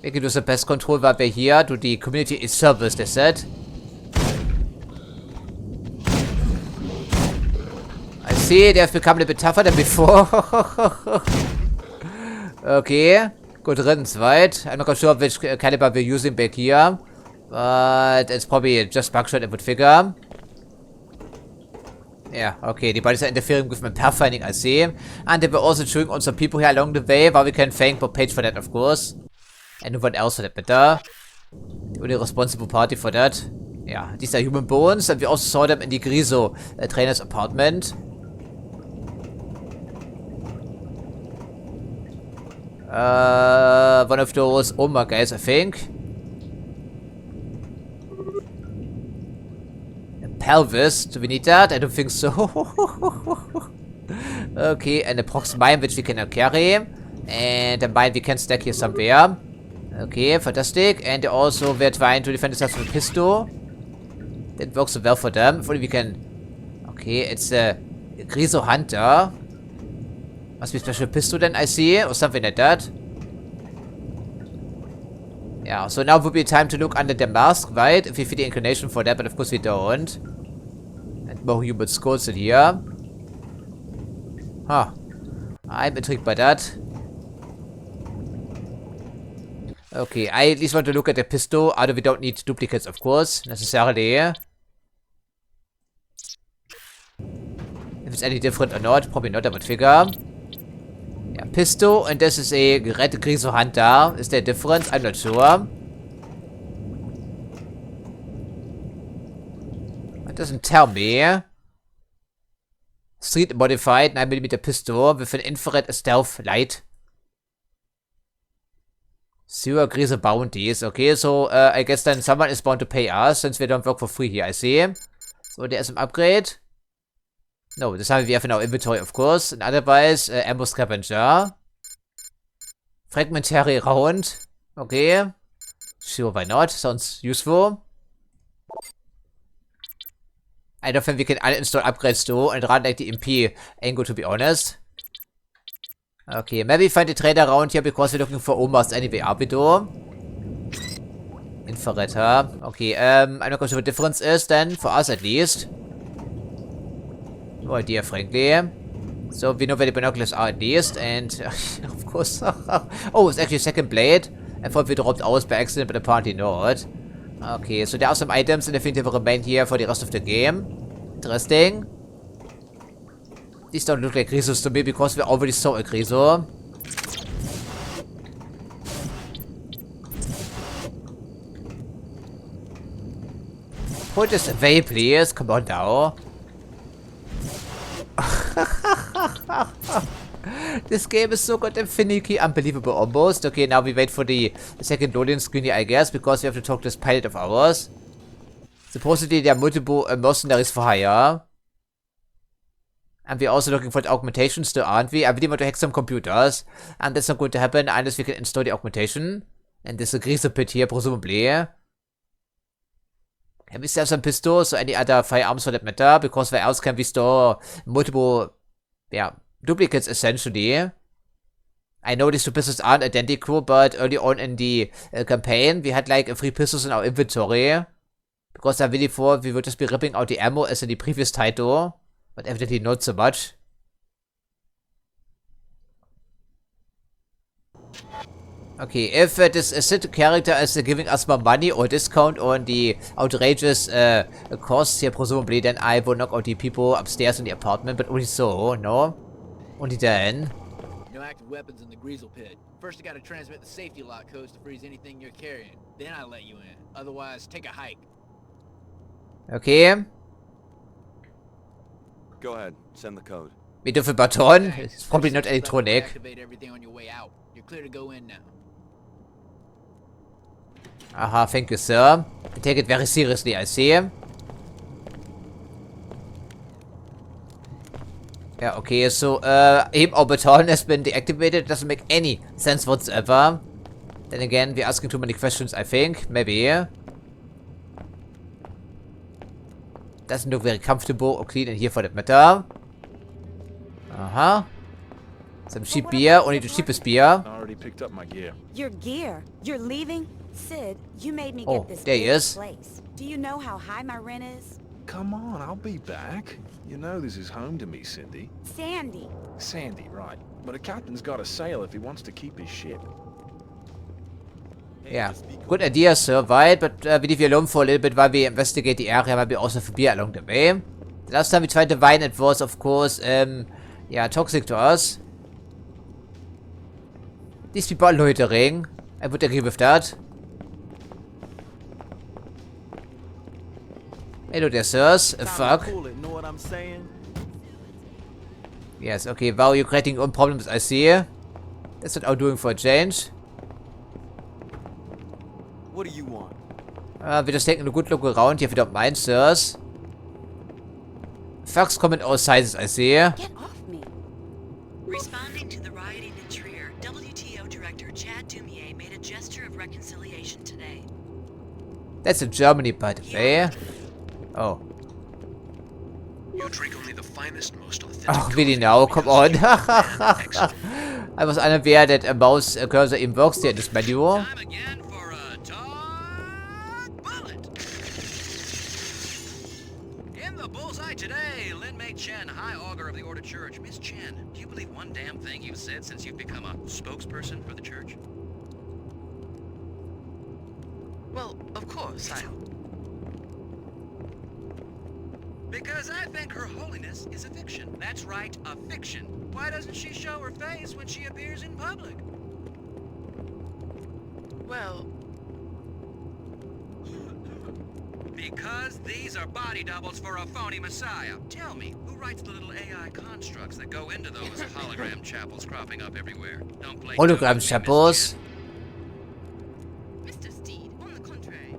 We can do the best control while we're here. Do the community service, they said. I see, they have become a bit tougher than before. Okay. Good riddance, right? I'm not quite sure which caliber we're using back here. But it's probably just buckshot, I would figure. Yeah, okay, the bodies are interfering with my pathfinding, I see. And they were also chewing on some people here along the way, while we can thank Bob Page for that, of course. And no one else for that matter. You're the responsible party for that. Yeah, these are human bones, and we also saw them in the Griso trainer's apartment. One of those Oma guys, I think. A pelvis, do we need that? I don't think so. Okay, and a prox mine which we cannot carry. And a mine we can stack here somewhere. Okay, fantastic. And also we're trying to defend ourselves with a pistol. That works so well for them. If only we can... Okay, it's a Griso Hunter. Must be a special pistol then, I see. Or something like that. Yeah, so now would be time to look under the mask, right? If we feel the inclination for that, but of course we don't. And more human skulls in here. Huh. I'm intrigued by that. Okay, I at least want to look at the pistol, although we don't need duplicates, of course, necessarily. If it's any different or not, probably not, I would figure. Yeah, pistol, and this is a red Griso Hunter. Is there a difference? I'm not sure. It doesn't tell me. Street modified 9mm pistol with an infrared stealth light. Sewer Griso bounties. Okay, so I guess then someone is bound to pay us since we don't work for free here, I see. So there's an upgrade. No, this time we have in our inventory, of course. And otherwise, ammo scavenger. Fragmentary round. Okay. Sure, why not? Sounds useful. I don't think we can uninstall upgrades though and run like the MP angle, to be honest. Okay, maybe find a trader around here because we're looking for Omas anyway, are we though? Infrared, huh? Okay, I'm not quite sure what the difference is then, for us at least. No idea, frankly. So we know where the binoculars are at least, and of course. Oh, it's actually a second blade. I thought we dropped ours by accident, but apparently not. Okay, so there are some items, and I think they will remain here for the rest of the game. Interesting. These don't look like Grisos to me because we already saw a Griso. Put this away, please. Come on now. This game is so goddamn finicky, unbelievable almost. Okay, now we wait for the second loading screen here, I guess, because we have to talk to this pilot of ours. Supposedly there are multiple mercenaries for hire. And we're also looking for the augmentation still, aren't we? I really want to hack some computers. And that's not going to happen unless we can install the augmentation. And there's a greaser pit here, presumably. Can we sell some pistols or any other firearms for that matter? Because where else can we store multiple, yeah, duplicates essentially? I know these two pistols aren't identical, but early on in the campaign, we had like 3 pistols in our inventory. Because I really thought we would just be ripping out the ammo as in the previous title. But evidently not so much. Okay, if this Sid character is giving us more money or discount on the outrageous costs here presumably, then I will knock out the people upstairs in the apartment, but only so, no? Only then. No active weapons in the Greasel pit. First I gotta transmit the safety lock codes to freeze anything you're carrying. Then I let you in. Otherwise, take a hike. Okay. Go ahead, send the code. We do a baton. It's probably not electronic. Activate everything on your way out. You're clear to go in now. Aha, thank you, sir. I take it very seriously, I see. Yeah, okay, so, aim or baton has been deactivated. It doesn't make any sense whatsoever. Then again, we're asking too many questions, I think. Maybe. Doesn't look very comfortable or clean in here for that matter. Uh-huh. Some cheap beer, only the cheapest beer. I already picked up my gear. Your gear? You're leaving? Sid, you made me Oh, get this there he big is. place. Do you know how high my rent is? Come on, I'll be back. You know this is home to me, Cindy. Sandy. Sandy, right. But a captain's got to sail if he wants to keep his ship. Yeah, good idea, sir, right? But we leave you alone for a little bit while we investigate the area, maybe also for beer along the way. The last time we tried the wine, it was, of course, yeah, toxic to us. These people are loitering. I would agree with that. Hello there, sirs. Fuck. Yes, okay, wow, you're creating your own problems, I see. That's what I'm doing for a change. What do you want? We're just taking a good look around here if you don't mind, sirs. Thugs come in all sizes, I see. Get off me. Responding to the rioting in Trier, WTO Director Chad Dumier made a gesture of reconciliation today. That's in Germany, by the way. Oh. You drink only the finest, most authentic. Oh, really now? Come on. I was unaware that a mouse cursor even works here in this menu. Time again for a talk bullet. In the bullseye today, Lin Mei Chen, High Augur of the Order Church. Miss Chen, do you believe one damn thing you've said since you've become a spokesperson for the church? Well, of course, I hope. Because I think Her Holiness is a fiction. That's right, a fiction. Why doesn't she show her face when she appears in public? Well... because these are body doubles for a phony messiah. Tell me, who writes the little AI constructs that go into those hologram chapels cropping up everywhere? Don't play Hologram chapels? Mr. Steed, on the contrary.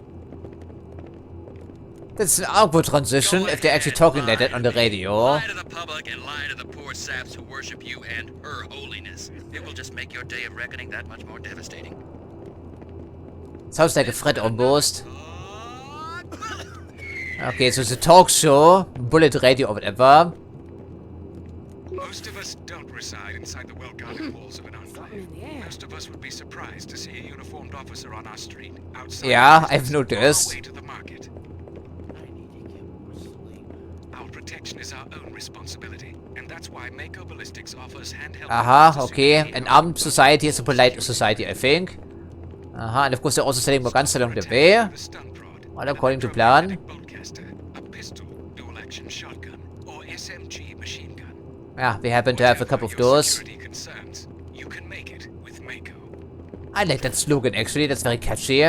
That's an awkward transition if they're actually talking like that on the radio. Lie to the public and lie to the poor saps who worship you and Her Holiness. It will just make your day of reckoning that much more devastating. Sounds like a threat almost. Okay, so it's a talk show, bullet radio or whatever. Most of us don't reside inside the well-guarded walls of an enclave. Most of us would be surprised to see a uniformed officer on our street, outside. Yeah, I've noticed. Our way to the market. I need to get more sleep. Our Our protection is our own responsibility, and that's why Mako Ballistics offers handheld. Aha, okay. An armed society is a polite society, I think. Aha, and of course they're also selling more guns along the way. All according to plan. A pistol, dual action shotgun, or SMG machine gun. Yeah, we happen to have a couple of those. You can make it with Mako. I like that slogan actually, that's very catchy.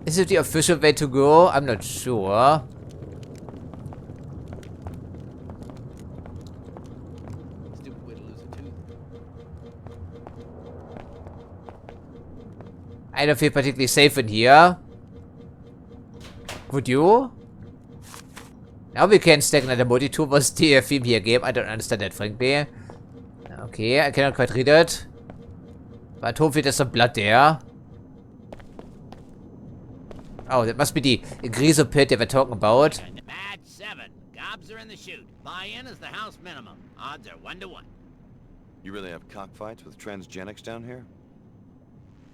Is it the official way to go? I'm not sure. Stupid way to lose a tooth. I don't feel particularly safe in here. Would you? Now we can stack another multi-tool. What's the theme here game? I don't understand that, frankly. Okay, I cannot quite read it. But hopefully there's some blood there. Oh, that must be the greaser pit they were talking about. Match 7. Gobs are in the chute. Buy-in is the house minimum. Odds are 1-to-1. You really have cockfights with transgenics down here?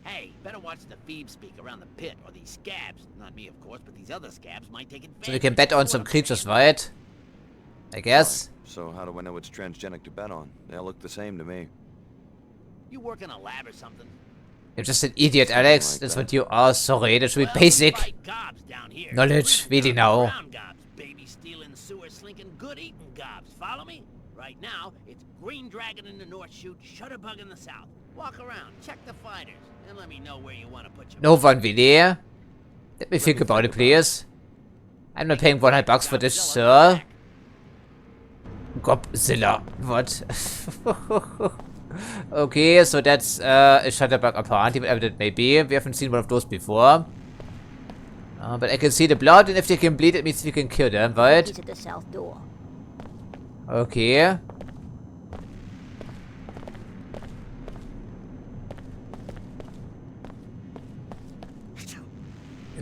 Hey, better watch the Phoebe speak around the pit, or these scabs, not me of course, but these other scabs might take advantage. So we can bet on some creatures, right? I guess. Right. So how do I know which transgenic to bet on? They all look the same to me. You work in a lab or something? You're just an idiot, Alex. That's what you are. Sorry, that should be basic knowledge. Really now. Brown gobs, baby stealing, sewer slinking, good eating gobs. Follow me? Right now, it's green dragon in the north chute, shutterbug in the south. Walk around, check the fighters, and let me know where you want to put your. No one really. Let me think about it, please. I'm not paying $100 for this, sir. Godzilla. What? Okay, so that's a shutterbug apparently, whatever that may be. We haven't seen one of those before. But I can see the blood, and if they can bleed, it means we can kill them, right? He's at the south door. Okay.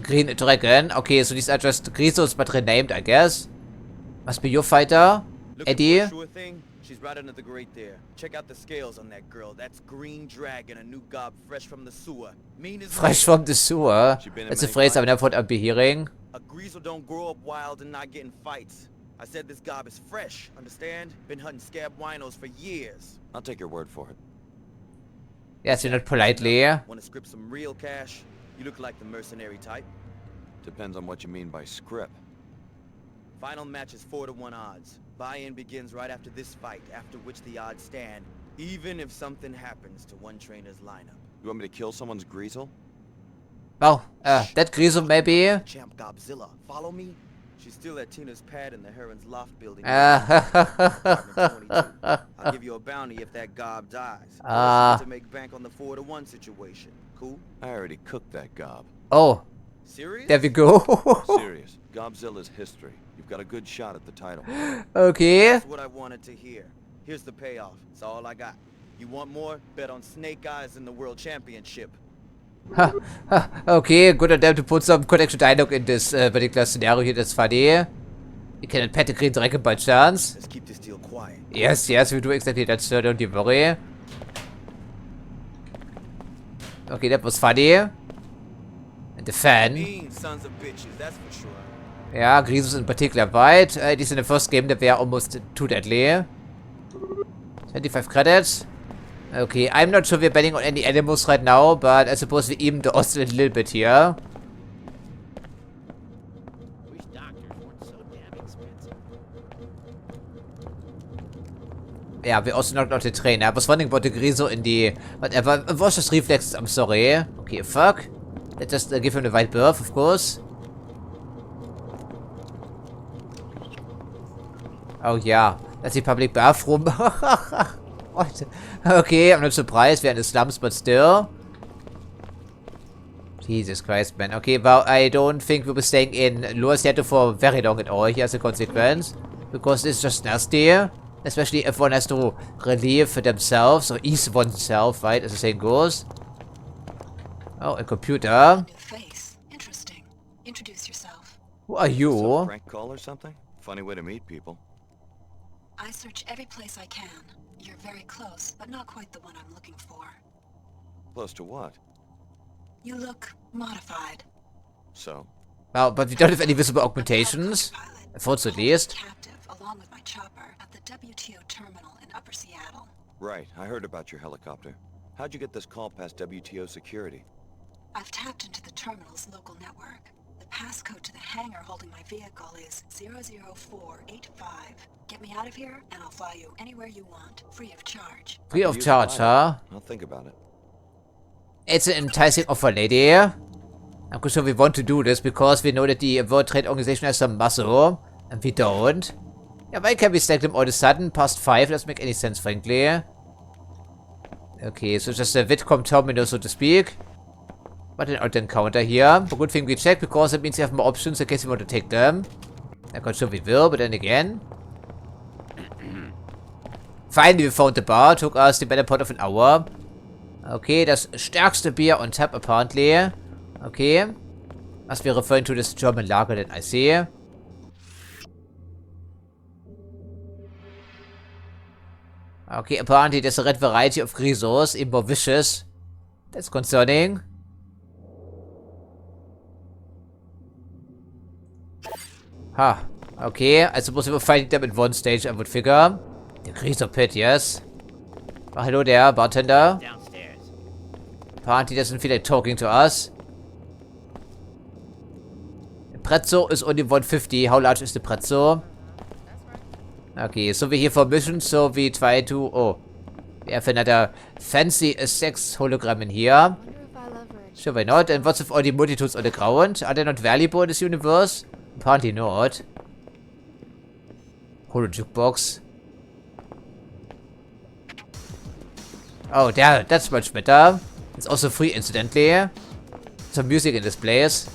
Green Dragon. Okay, so these are just Grisos but renamed, I guess. Must be your fighter, Eddie. Sure thing. She's right under the grate there. Check out the scales on that girl. That's Green Dragon, a new gob fresh from the sewer. Mean as Fresh from the sewer. That's a phrase I've never thought I'd be hearing. A greasel don't grow up wild and not get in fights. I said this gob is fresh, understand? Been hunting scab winos for years. I'll take your word for it. Yes, you're not politely. Want to script some real cash? You look like the mercenary type. Depends on what you mean by script. Final match is 4-to-1 odds. Buy-in begins right after this fight, after which the odds stand, even if something happens to one trainer's lineup. You want me to kill someone's greasel? Oh, that greasel maybe? Champ Godzilla, follow me? She's still at Tina's pad in the Heron's Loft building. I'll give you a bounty if that gob dies. To make bank on the 4-to-1 situation. Cool? I already cooked that gob. Oh. Serious? There we go. Serious. Godzilla's history. You've got a good shot at the title. Okay. That's what I wanted to hear. Here's the payoff. It's all I got. You want more? Bet on Snake Eyes in the World Championship. Okay, good attempt to put some contextual dialogue in this particular scenario here. That's funny. You cannot pet the Green Dragon by chance. Let's keep this deal quiet. Yes, yes, we do exactly that, sir. Don't you worry. Okay, that was funny. And the fan. Mean sons of bitches, that's for sure. Yeah, Grisos in particular, right? At least in the first game, they were almost too deadly. 25 credits. Okay, I'm not sure we're betting on any animals right now, but I suppose we even the odds a little bit here. Wish doctors weren't so damn expensive. Yeah, we also knocked out the trainer. I was wondering about the Griso in the... Whatever. It was just reflexes, I'm sorry. Okay, fuck. Let's just give him the wide berth, of course. Oh yeah, that's the public bathroom. What? Okay, I'm not surprised. We're in the slums, but still. Jesus Christ, man. Okay, well, I don't think we'll be staying in Lower Seattle for very long at all here as a consequence. Because it's just nasty. Especially if one has to relieve themselves, or ease oneself, right, as the saying goes. Oh, a computer. Face. Interesting. Introduce yourself. Who are you? Some prank call or something? Funny way to meet people. I search every place I can. You're very close, but not quite the one I'm looking for. Close to what? You look modified. So? Well, but we don't have any visible augmentations. I thought so at least. Along with my chopper at the WTO terminal in Upper Seattle. Right, I heard about your helicopter. How'd you get this call past WTO security? I've tapped into the terminal's local network. The passcode to the hangar holding my vehicle is 00485. Get me out of here, and I'll fly you anywhere you want, free of charge. Free of charge, huh? I'll think about it. It's an enticing offer, lady. I'm quite sure we want to do this because we know that the World Trade Organization has some muscle, and we don't. Yeah, why can't we stack them all of a sudden? Past 5 doesn't make any sense, frankly. Okay, so just a Vidcom terminal, so to speak. But an auto encounter here. But good thing we check, because it means we have more options in case we want to take them. I'm quite sure we will, but then again. Finally, we found the bar. Took us the better part of an hour. Okay, das stärkste Bier on tap, apparently. Okay. Must be referring to this German lager that I see. Okay, apparently there's a red variety of resource, even more vicious. That's concerning. Ha. Okay, I suppose we were fighting them at one stage, I would figure. The Greaser Pit, yes. Oh, hello there, bartender. Downstairs. Apparently doesn't feel like talking to us. The prezzo is only 150. How large is the prezzo? Okay, so we're here for mission, so we try to... Oh. We have another fancy sex hologram in here. Sure, why not? And what's with all the multitudes on the ground? Are they not valuable in this universe? Apparently not. Holo jukebox. Oh, yeah, that's much better. It's also free, incidentally. Some music in this place.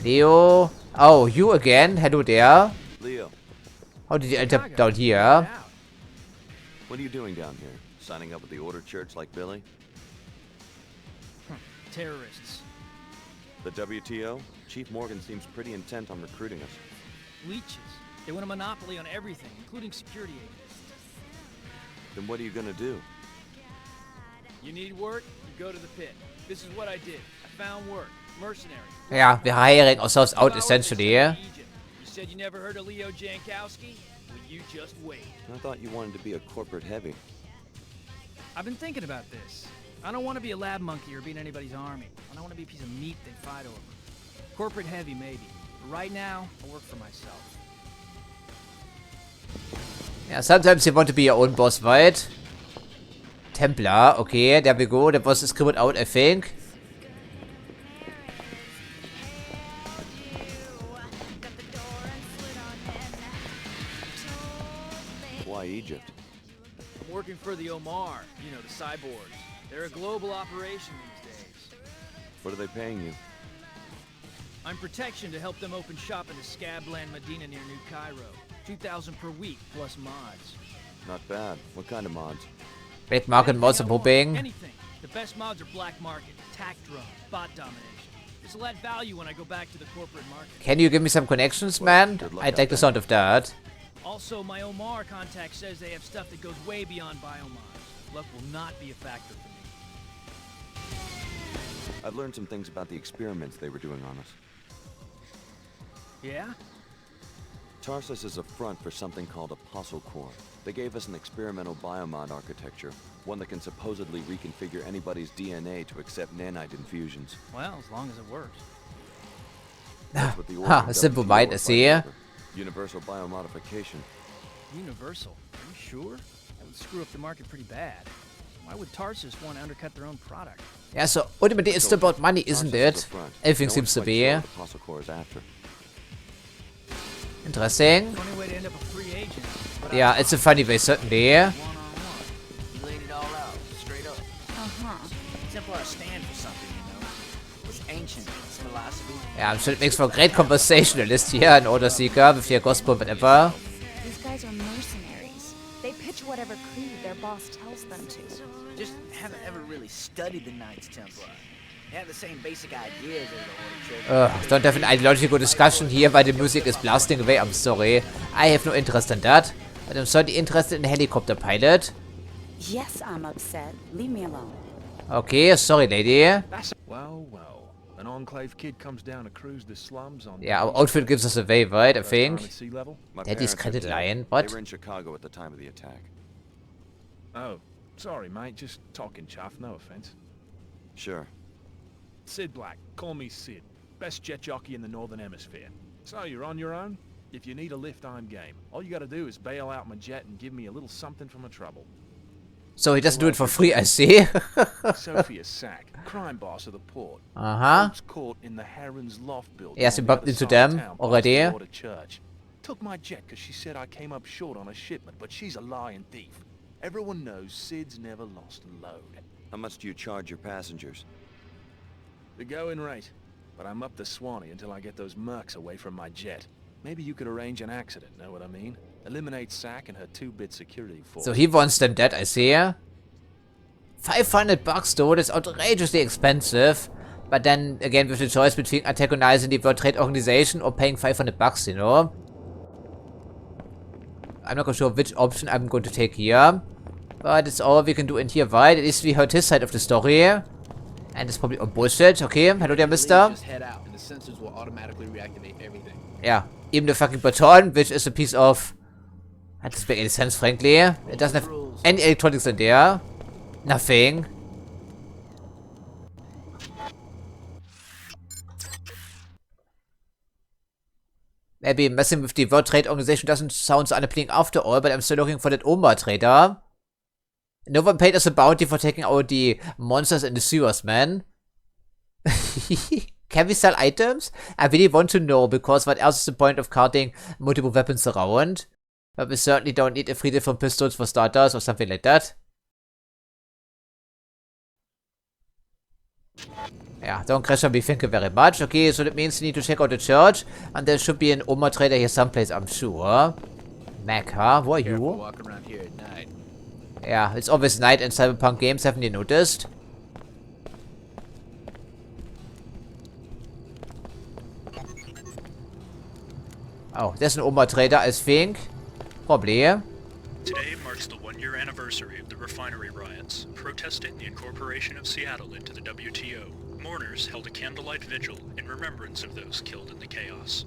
Leo. Oh, you again? Hello there. Leo. How did you end up down here? What are you doing down here? Signing up with the Order Church like Billy? Terrorists. The WTO? Chief Morgan seems pretty intent on recruiting us. Leeches. They want a monopoly on everything, including security agents. Then what are you gonna do? You need work? You go to the pit. This is what I did. I found work. Mercenary. Yeah, we're hiring ourselves out essentially. You said you never heard of Leo Jankowski? Well, you just wait. I thought you wanted to be a corporate heavy. I've been thinking about this. I don't want to be a lab monkey or be in anybody's army. I don't want to be a piece of meat they fight over. Corporate heavy, maybe. But right now, I work for myself. Yeah, sometimes you want to be your own boss, right? Templar, okay, there we go. That was scribbled out, I think. Why Egypt? I'm working for the Omar, you know, the cyborgs. They're a global operation these days. What are they paying you? I'm protection to help them open shop in the Scabland Medina near New Cairo. 2,000 per week, plus mods. Not bad. What kind of mods? Red market mods, I'm hoping. Anything. The best mods are black market, attack drones, bot domination. This will add value when I go back to the corporate market. Can you give me some connections, man? I'd like the sound of that. Also, my Omar contact says they have stuff that goes way beyond biomods. Luck will not be a factor for me. I've learned some things about the experiments they were doing on us. Yeah? Tarsus is a front for something called Apostle Core. They gave us an experimental biomod architecture, one that can supposedly reconfigure anybody's DNA to accept nanite infusions. Well, as long as it works. That's what the Ha, a simple mind, I see. Universal biomodification. Universal? Are you sure? That would screw up the market pretty bad. Why would Tarsus want to undercut their own product? Yeah, so ultimately it's still about money, isn't it? Everything seems to be. Apostle Core is after. Interesting. Funny way to end up a free agent. Yeah, it's a funny way, certainly. You laid it all out, straight up. Simple to stand for something, you know. It's ancient, it's philosophy. Yeah, I'm sure it makes for a great conversationalist here, an order seeker with your gospel, whatever. These guys are mercenaries. They pitch whatever creed their boss tells them to. Just haven't ever really studied the Knights Templar. They have the same basic ideas as the Order Church. Don't have an ideological discussion here, while the music is blasting away. I'm sorry. I have no interest in that. But I'm certainly interested in a helicopter pilot. Yes, I'm upset. Leave me alone. Okay, sorry, lady. Well, well. An Enclave kid comes down to cruise the slums on... Yeah, our outfit gives us away, right? I think. My Daddy's parents are credit dead. line. What? They were in Chicago at the time of the attack. Oh, sorry, mate. Just talking chuff. No offense. Sure. Sid Black. Call me Sid. Best jet jockey in the Northern Hemisphere. So, you're on your own? If you need a lift, I'm game. All you gotta do is bail out my jet and give me a little something for my trouble. So he doesn't do it for free, I see. Sophia Sack, crime boss of the port. Was caught in the Heron's Loft building. Yes, we bumped into them already. Church. Took my jet because she said I came up short on a shipment, but she's a lying thief. Everyone knows Sid's never lost a load. How much do you charge your passengers? The going rate. But I'm up the Swanee until I get those mercs away from my jet. Maybe you could arrange an accident, know what I mean? Eliminate Sack and her 2-bit security force. So he wants them dead, I see. $500 though, that's outrageously expensive. But then again, with the choice between antagonizing the World Trade Organization or paying $500, you know. I'm not quite sure which option I'm going to take here. But it's all we can do in here, right? At least we heard his side of the story. And it's probably all bullshit. Okay, hello there, mister. Just head out, and the sensors will automatically reactivate everything. Yeah, even the fucking baton, which is a piece of... That doesn't make any sense, frankly. It doesn't have any electronics in there. Nothing. Maybe messing with the World Trade Organization doesn't sound so unappealing after all, but I'm still looking for that Oma trader. No one paid us a bounty for taking out the monsters in the sewers, man. Can we sell items? I really want to know, because what else is the point of carting multiple weapons around? But we certainly don't need 3 different pistols for starters or something like that. Yeah, don't crash on me, thank you very much. Okay, so that means we need to check out the church. And there should be an Oma trader here someplace, I'm sure. Mac, huh? Who are you? Walk around here at night. Yeah, it's always night in Cyberpunk games, haven't you noticed? Oh, there's an Oma trader, I think. Probably. Today marks the 1-year anniversary of the refinery riots, protesting the incorporation of Seattle into the WTO. Mourners held a candlelight vigil in remembrance of those killed in the chaos.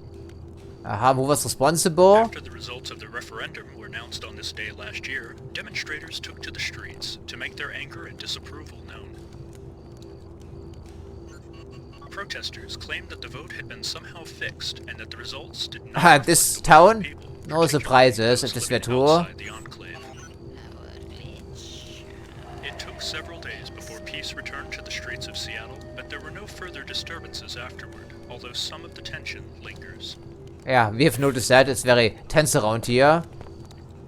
Who was responsible? After the results of the referendum were announced on this day last year, demonstrators took to the streets to make their anger and disapproval known. Protesters claimed that the vote had been somehow fixed and that the results did not this town? No surprises at this tour. It took several days before peace returned to the streets of Seattle, but there were no further disturbances afterward, although some of the tension lingers. Yeah, we have noticed that. It's very tense around here.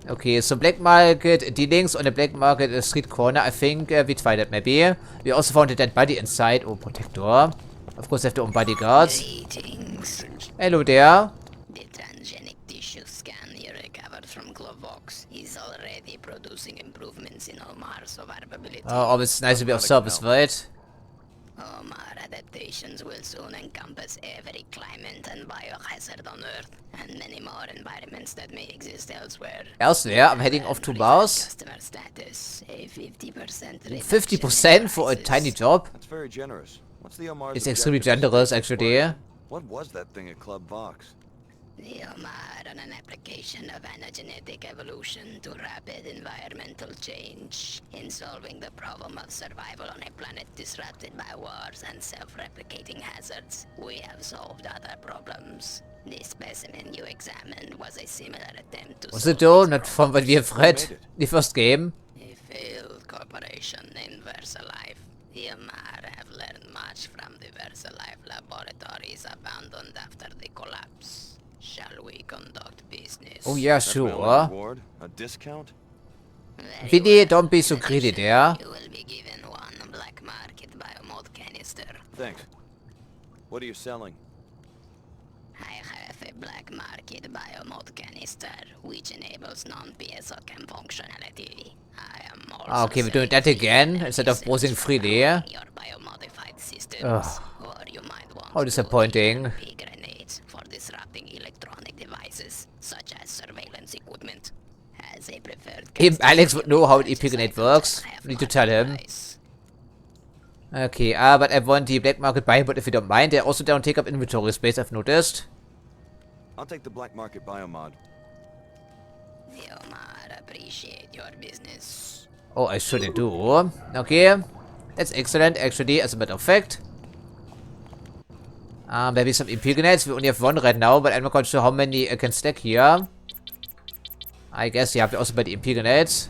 Okay, so black market dealings on the black market street corner. I think we tried that maybe. We also found a dead body inside. Oh, protector. Of course, I have to own bodyguards. Greetings. Hello there. The transgenic tissue scan you recovered from Glovox is already producing improvements in Omar survivability. Oh, always nice to be of service, right? Omar adaptations will soon encompass every climate and biohazard on Earth, and many more environments that may exist elsewhere. Elsewhere, I'm heading off to Mars. Customer status, a 50% 50% for a tiny job? That's very generous. What's the Omar's It's extremely generous, actually. What was that thing at Club Vox? The Omar on an application of anagenetic evolution to rapid environmental change in solving the problem of survival on a planet disrupted by wars and self-replicating hazards. We have solved other problems. The specimen you examined was a similar attempt to Was it though? Not from what we have read. The first game. A failed corporation named VersaLife. The Omar have learned much from the VersaLife laboratories abandoned after the collapse. Shall we conduct business? Oh yeah, That's my sure. only reward? A discount? Billy, don't be so greedy there. You will be given one black market biomod canister. Thanks. What are you selling? I have a black market biomod canister, which enables non-PSO chem functionality. I am also Okay, we're doing that again, instead of browsing freely. your biomodified systems. Ugh. Or you might want How disappointing. EP grenades for disrupting electronic devices, such as surveillance equipment. As a preferred Even Alex would know how an EP grenade works. We need to tell him. Okay, but I want the black market biomod if you don't mind. They also don't take up inventory space, I've noticed. I'll take the black market biomod. Biomod, appreciate your business. Oh, I surely do. Okay, that's excellent, actually, as a matter of fact. Maybe some MP grenades. We only have one right now, but I'm not quite sure how many I can stack here. I guess, yeah, we also buy the MP grenades.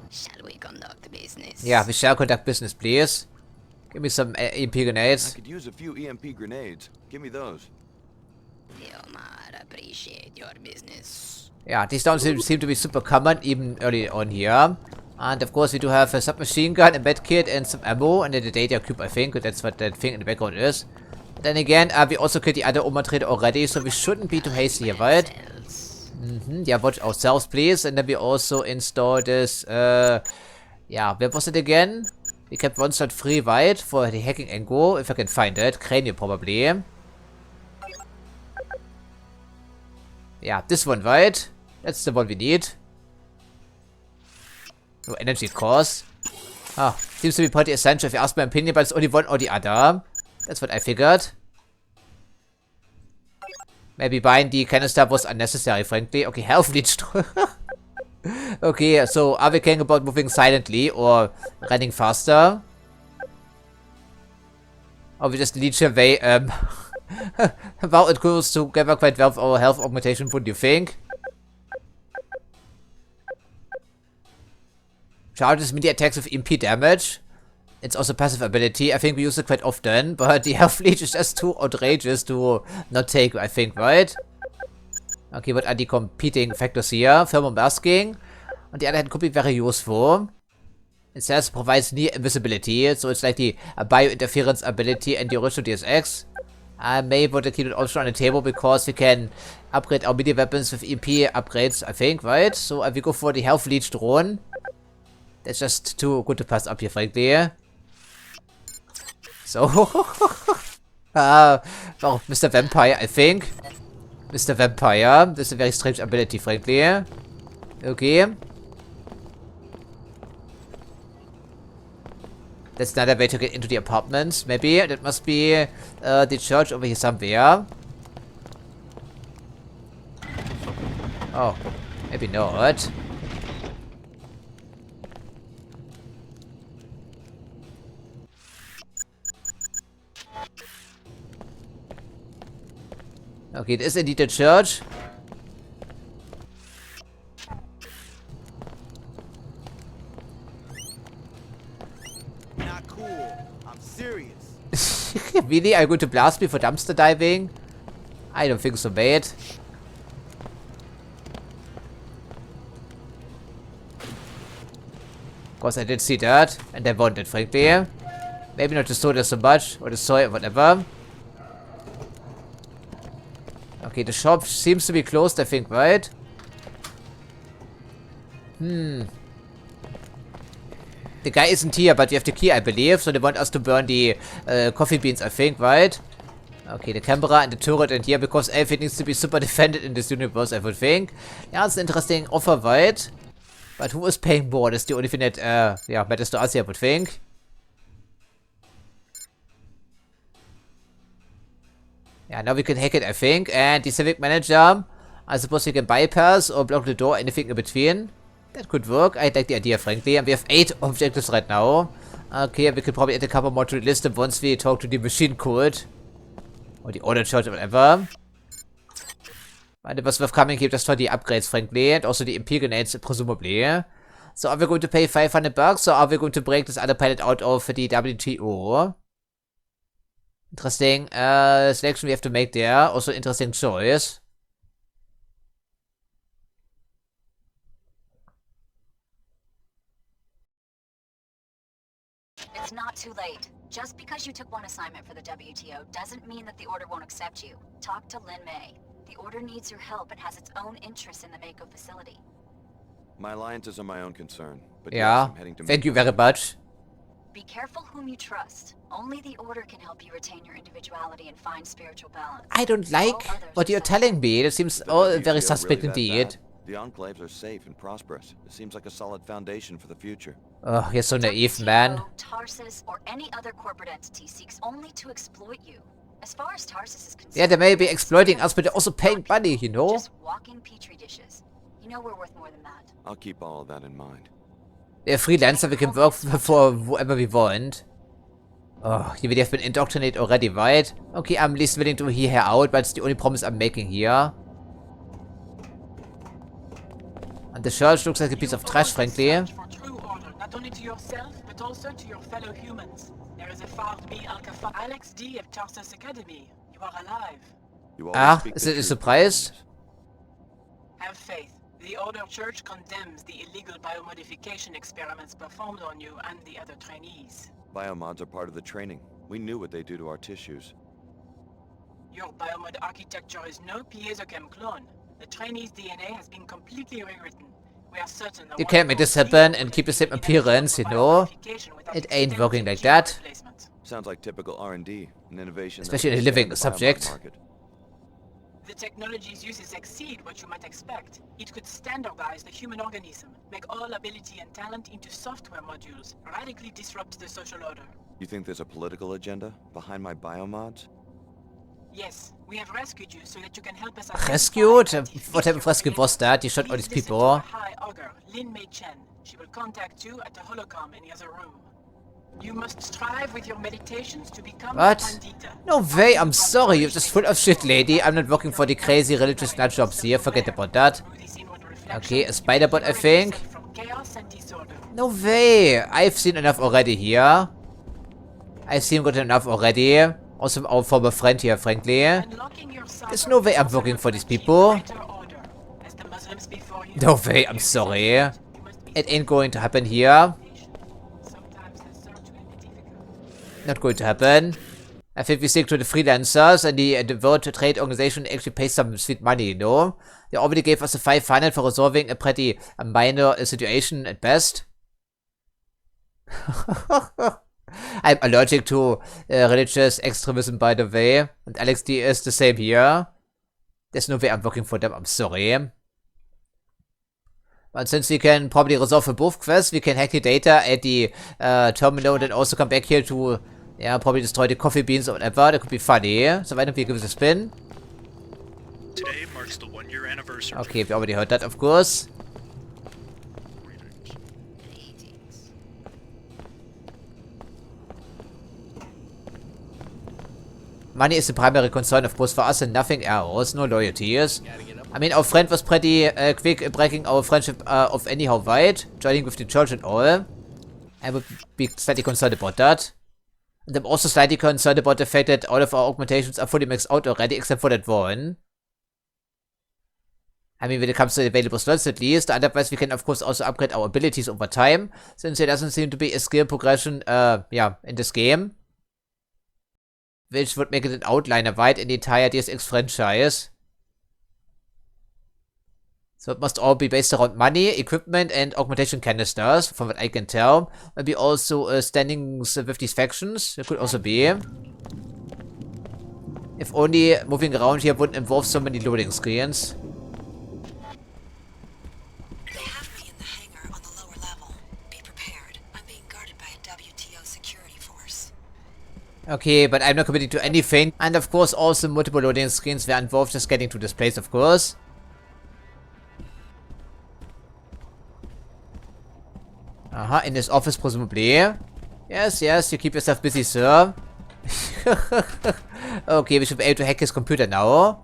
Shall we conduct business? Yeah, we shall conduct business, please. Give me some EMP grenades. I could use a few EMP grenades. Give me those. Biomod, appreciate your business. Yeah, these don't seem to be super common, even early on here. And of course, we do have a submachine gun, a medkit, and some ammo, and then the data cube, I think. That's what that thing in the background is. But then again, we also killed the other Oma trader already, so we shouldn't be too hasty here, right? Yeah, watch ourselves, please. And then we also install this, yeah, where was it again? We kept one slot free, right? For the hacking angle, if I can find it. Cranium, probably. Yeah, this one, right? That's the one we need. No energy cost. Ah, seems to be pretty essential if you ask my opinion, but it's only one or the other. That's what I figured. Maybe buying the canister was unnecessary, frankly. Okay, health leech. Okay, so are we caring about moving silently or running faster? Or we just leech away, wow, it goes together quite well with our health augmentation, what do you think? Charges melee attacks with MP damage. It's also passive ability. I think we use it quite often, but the health leech is just too outrageous to not take, I think, right? Okay, what are the competing factors here? Thermal masking. On the other hand, could be very useful. It says provides near invisibility, so it's like the biointerference ability and the original Deus Ex. I may want to keep it also on the table because we can upgrade our melee weapons with EP upgrades, I think, right? So we go for the health leech drone. That's just too good to pass up here, frankly. So, oh, Mr. Vampire, I think. Mr. Vampire. This is a very strange ability, frankly. Okay. That's another way to get into the apartments, maybe. That must be the church over here somewhere. Oh, maybe not. Okay, it is indeed a church. Not cool. I'm serious. Really? Are you going to blast me for dumpster diving? I don't think so, mate. Of course, I did see that, and I wanted, frankly. Maybe not the soda so much, or the soy, or whatever. Okay, the shop seems to be closed, I think, right? The guy isn't here, but we have the key, I believe. So they want us to burn the coffee beans, I think, right? Okay, the camera and the turret and here, because everything needs to be super defended in this universe, I would think. Yeah, it's an interesting offer, right? But who is paying more? That's the only thing that, yeah, matters to us here, I would think. Yeah, now we can hack it, I think. And the civic manager, I suppose we can bypass or block the door, anything in between. That could work. I like the idea, frankly. And we have 8 objectives right now. Okay, we could probably add a couple more to the list once we talk to the machine code. Or the order church or whatever. But it was worth coming here just for the upgrades, frankly. And also the MP grenades, presumably. So are we going to pay 500 bucks or are we going to break this other pilot out of the WTO? Interesting selection we have to make there. Also interesting choice. It's not too late. Just because you took one assignment for the WTO doesn't mean that the Order won't accept you. Talk to Lin May. The Order needs your help and has its own interests in the Mako facility. My alliances are my own concern, but Yeah, yes, I'm heading to thank you Mako. very much. Be careful whom you trust. Only the Order can help you retain your individuality and find spiritual balance. I don't like what you're telling me. It seems all very suspect indeed. The enclaves are safe and prosperous. It seems like a solid foundation for the future. Oh, you're so naive, man. Tarsus, or any other corporate entity seeks only to exploit you. As far as Tarsus is concerned, Yeah, they may be exploiting us, but they're also paying money, you know? just walking petri dishes. You know we're worth more than that. I'll keep all of that in mind. They're freelancer, we can work for whoever we want. Oh, we have been indoctrinated already, right? Okay, I'm least willing to hear her out, but it's the only promise I'm making here. And the church looks like a piece of trash, frankly. Not only to yourself, but also to your fellow humans. There is a found me, Alex D of Tarsus Academy. You are alive. Is it a surprise? Have faith. The Order Church condemns the illegal biomodification experiments performed on you and the other trainees. Biomods are part of the training. We knew what they do to our tissues. Your biomod architecture is no piezochem clone. The trainee's DNA has been completely rewritten. We are certain that You can't make this happen and keep the same appearance, you know? It ain't working like that. Sounds like typical R&D, an innovation. Especially in a living subject. The technology's uses exceed what you might expect. It could standardize the human organism, make all ability and talent into software modules, radically disrupt the social order. You think there's a political agenda behind my biomods? Yes, we have rescued you so that you can help us. Rescued? What type of rescue was that? You shot all these people. High Augur, Lin Mei Chen. She will contact you at the holocom in the other room. You must strive with your meditations to become What? Pandita. No way, I'm sorry, you're just full of shit, lady. I'm not working for the crazy religious nut jobs here, forget about that. Okay, a spider bot, I think. No way, I've seen enough already here. I've seen good enough already. Also our former friend here, frankly. There's no way I'm working for these people. No way, I'm sorry. It ain't going to happen here. Not going to happen. I think we stick to the freelancers, and the World Trade Organization actually pays some sweet money, you know? They already gave us a 500 for resolving a pretty minor situation at best. I'm allergic to religious extremism, by the way. And Alex D is the same here. There's no way I'm working for them, I'm sorry. But since we can probably resolve for both quests, we can hack the data at the terminal and then also come back here to, yeah, probably destroy the coffee beans or whatever. That could be funny. So why don't we give it a spin? Today marks the 1-year anniversary. Okay, we already heard that, of course. Money is the primary concern, of course, for us and nothing else. No loyalties. I mean, our friend was pretty quick breaking our friendship off anyhow, right? Joining with the church and all. I would be slightly concerned about that. And I'm also slightly concerned about the fact that all of our augmentations are fully maxed out already, except for that one. I mean, when it comes to available slots at least. Otherwise, we can, of course, also upgrade our abilities over time, since there doesn't seem to be a skill progression, yeah, in this game. Which would make it an outliner wide in the entire Deus Ex franchise. So it must all be based around money, equipment, and augmentation canisters, from what I can tell. Maybe also standings with these factions. It could also be. If only moving around here wouldn't involve so many loading screens. They have me in the hangar on the lower level. Be prepared. I'm being guarded by a WTO security force. Okay, but I'm not committing to anything. And of course also multiple loading screens were involved just getting to this place, of course. In his office, presumably. Yes, yes, you keep yourself busy, sir. Okay, we should be able to hack his computer now.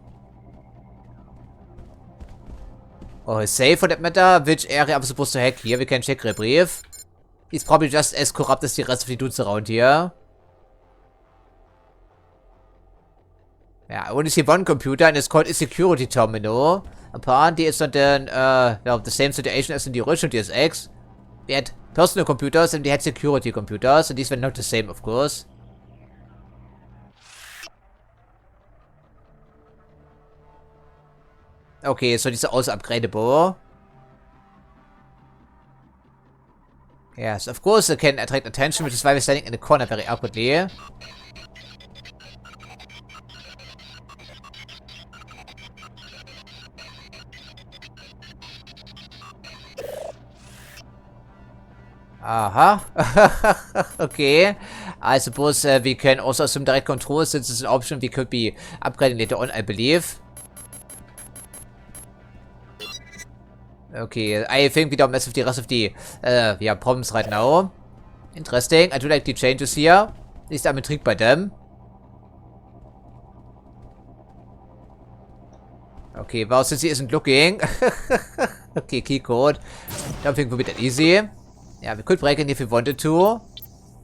Or his safe, for that matter. Which area I'm supposed to hack here? We can check rebrief. He's probably just as corrupt as the rest of the dudes around here. Yeah, I only see one computer, and it's called a security terminal. Apparently, it's not well, the same situation as in the original Deus Ex. We had personal computers and we had security computers, and these were not the same, of course. Okay, so these are also upgradable. Yes, of course it can attract attention, which is why we're standing in the corner very awkwardly. Aha. Okay. I suppose we can also assume direct control since it's an option we could be upgrading later on, I believe. Okay, I think we don't mess with the rest of the problems right now. Interesting. I do like the changes here. At least I'm intrigued by them. Okay, well, since he isn't looking. Okay, key code. Don't think it will be that easy. Yeah, we could break in if we wanted to.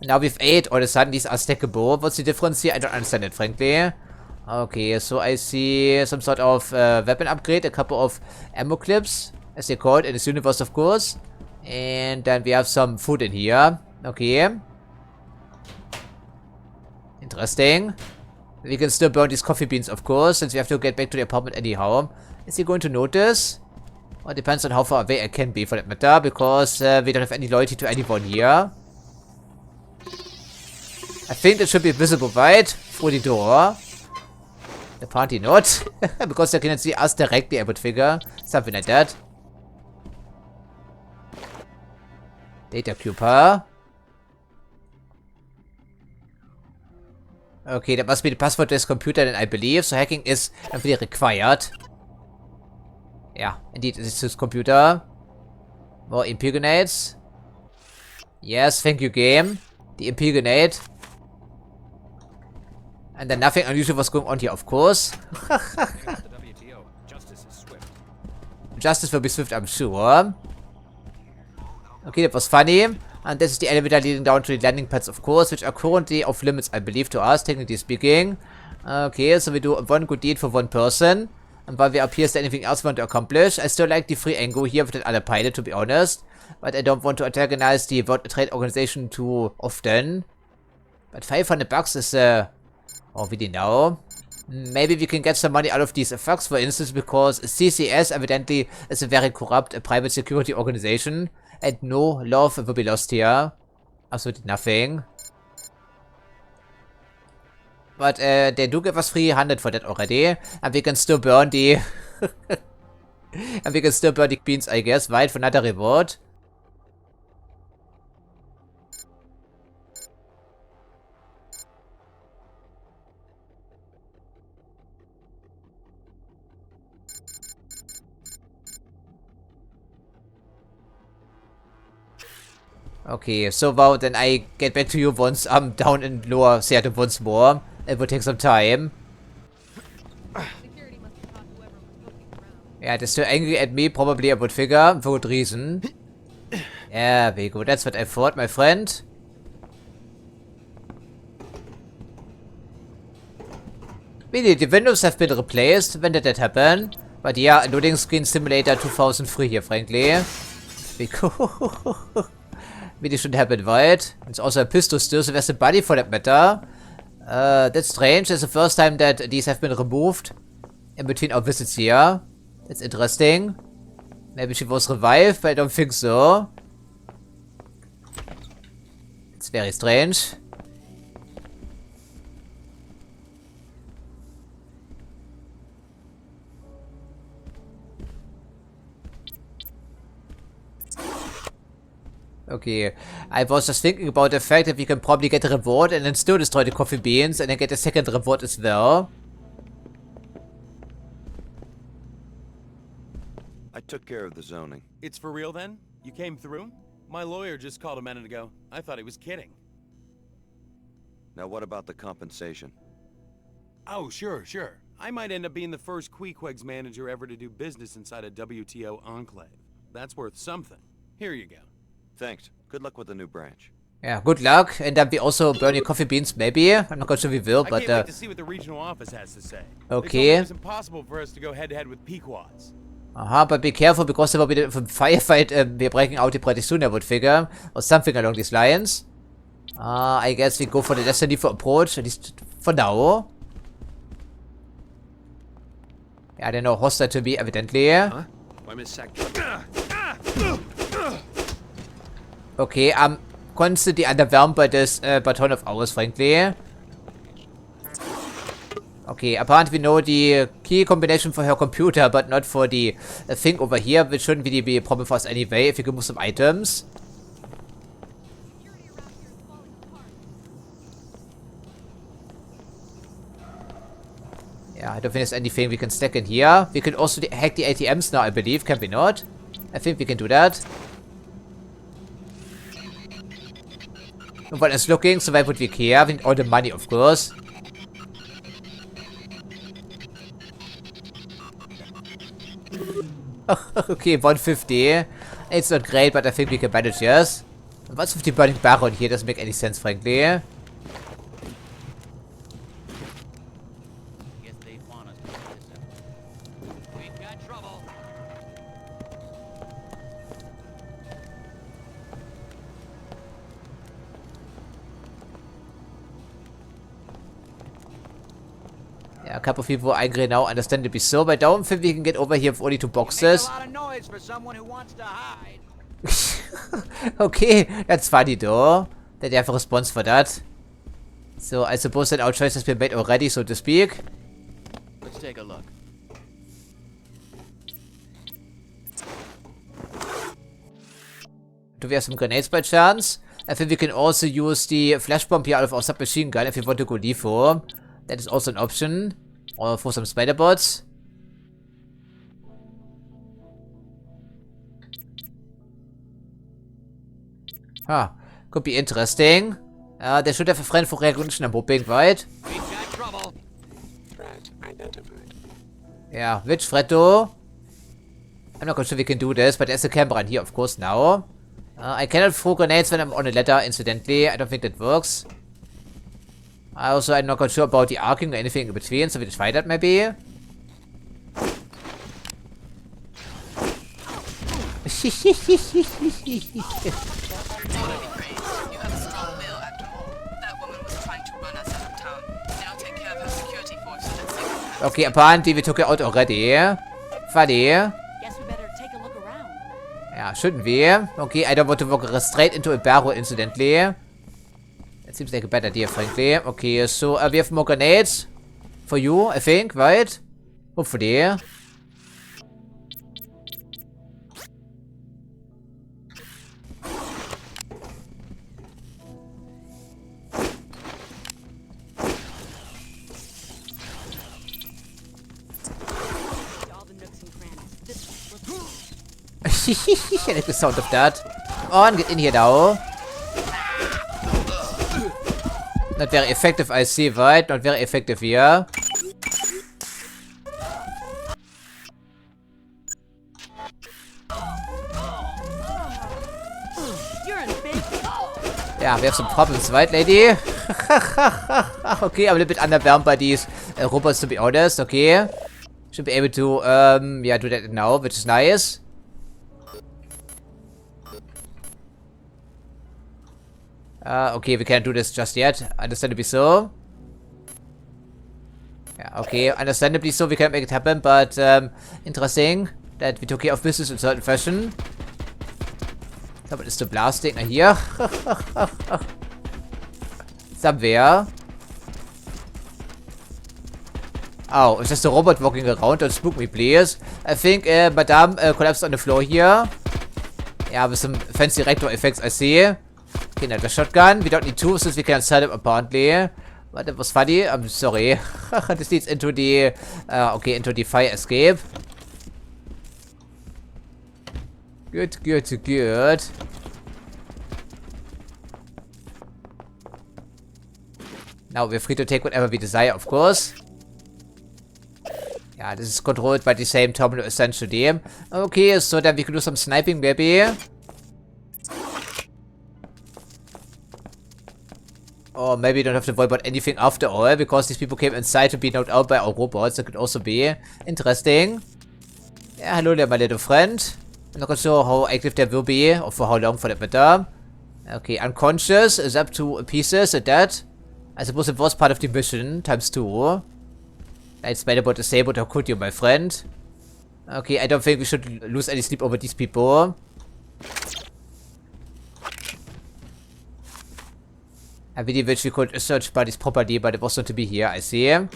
Now with 8, all of a sudden these are stackable. What's the difference here? I don't understand it, frankly. Okay, so I see some sort of weapon upgrade, a couple of ammo clips, as they call it in this universe, of course. And then we have some food in here. Okay. Interesting. We can still burn these coffee beans, of course, since we have to get back to the apartment anyhow. Is he going to notice? Well, it depends on how far away I can be, for that matter, because we don't have any loyalty to anyone here. I think it should be visible, right? Through the door. Apparently not. Because they cannot see us directly, I would figure. Something like that. Data cube, huh? Okay, that must be the password to his computer then, I believe. So hacking is really required. Yeah, indeed, this is his computer. More MP grenades. Yes, thank you, game. The MP grenade. And then nothing unusual was going on here, of course. Justice will be swift, I'm sure. Okay, that was funny. And this is the elevator leading down to the landing pads, of course, which are currently off limits, I believe, to us, technically speaking. Okay, so we do one good deed for one person. And while we up here, is there anything else we want to accomplish? I still like the free angle here with that other pilot, to be honest. But I don't want to antagonize the World Trade Organization too often. But 500 bucks is, oh, really now. Maybe we can get some money out of these thugs, for instance, because CCS evidently is a very corrupt private security organization. And no love will be lost here. Absolutely nothing. But they do give us 300 for that already. And we can still burn the... and we can still burn the beans, I guess, right? For another reward. Okay, so well, then I get back to you once I'm down in lower Seattle once more. It will take some time. Yeah, they're still angry at me, probably I would figure, for good reason. Yeah, very good, that's what I thought, my friend. Really, the windows have been replaced. When did that happen? But yeah, loading screen simulator 2003 here, frankly. Because... Really shouldn't happen, right? It's also a pistol still, so there's a body for that matter. That's strange. It's the first time that these have been removed in between our visits here. That's interesting. Maybe she was revived, but I don't think so. It's very strange. Okay, I was just thinking about the fact that we can probably get a reward and then still destroy the coffee beans and then get a second reward as well. I took care of the zoning. It's for real then? You came through? My lawyer just called a minute ago. I thought he was kidding. Now what about the compensation? Oh, sure. I might end up being the first Queequeg's manager ever to do business inside a WTO enclave. That's worth something. Here you go. Thanks. Good luck with the new branch. Yeah, good luck. And then we also burn your coffee beans, maybe. I'm not quite sure we will, but... I can't wait to see what the regional office has to say. Okay. It's impossible for us to go head-to-head with Pequods. But be careful, because there will be a firefight. We're breaking out pretty soon, I would figure. Or something along these lines. I guess we go for the Destiny for approach, at least for now. Yeah, they're no hostile to me, evidently. Huh? Why Miss Sack? Okay, I'm constantly underwhelmed by this baton of ours, frankly. Okay, apparently we know the key combination for her computer, but not for the thing over here, which shouldn't really be a problem for us anyway, if we can move some items. Yeah, I don't think there's anything we can stack in here. We can also hack the ATMs now, I believe. Can we not? I think we can do that. No one is looking, so why would we care? We need all the money, of course. Okay, 150. It's not great, but I think we can manage, yes. 150 burning barrel here doesn't make any sense, frankly. Yeah, a couple of people are angry now, understandably so, but I don't think we can get over here with only 2 boxes. Okay, that's funny though, that they have a response for that. So I suppose that our choice has been made already, so to speak. Let's take a look. Do we have some grenades by chance? I think we can also use the flash bomb here out of our submachine gun if we want to go LeFo. That is also an option. Or for some spider bots. Huh. Could be interesting. They should have a friend for recognition, I'm hoping, right? Yeah, which threat though? I'm not quite sure we can do this, but there's a camera in here, of course, now. I cannot throw grenades when I'm on a ladder, incidentally. I don't think that works. Also, I'm not quite sure about the arcing or anything in between, so we just try that maybe. Okay, apparently we took it out already. Funny. Yeah, shouldn't we? Okay, I don't want to walk straight into a barrel, incidentally. That seems like a bad idea, frankly. Okay, so we have more grenades. For you, I think, right? Hopefully. I like the sound of that. Come on, get in here now. Not very effective, I see, right? Not very effective here. Yeah, we have some problems, right, lady? Okay, I'm a little bit underwhelmed by these robots, to be honest. Okay. Should be able to, yeah, do that now, which is nice. Okay, we can't do this just yet. Understandably so. Yeah, okay, understandably so, we can't make it happen, but, interesting that we took care of business in a certain fashion. Someone is the blasting here. Somewhere. Oh, it's just a robot walking around. Don't spook me, please. I think, Madame collapsed on the floor here. Yeah, with some fancy rector effects, I see. Okay, now the shotgun. We don't need 2 since we can sell them apparently. But that was funny. I'm sorry. This leads into the, okay, into the fire escape. Good, good, good. Now we're free to take whatever we desire, of course. Yeah, this is controlled by the same terminal essentially. Okay, so then we can do some sniping maybe. Or maybe you don't have to worry about anything after all, because these people came inside to be knocked out by our robots. That could also be interesting. Yeah, hello there, my little friend. I'm not sure how active they will be, or for how long for that matter. Okay, unconscious is up to pieces at that. I suppose it was part of the mission, times 2. Light spider-bot disabled, how could you, my friend? Okay, I don't think we should lose any sleep over these people. I really wish we could search bodies properly, but it was not to be here, I see. Yeah,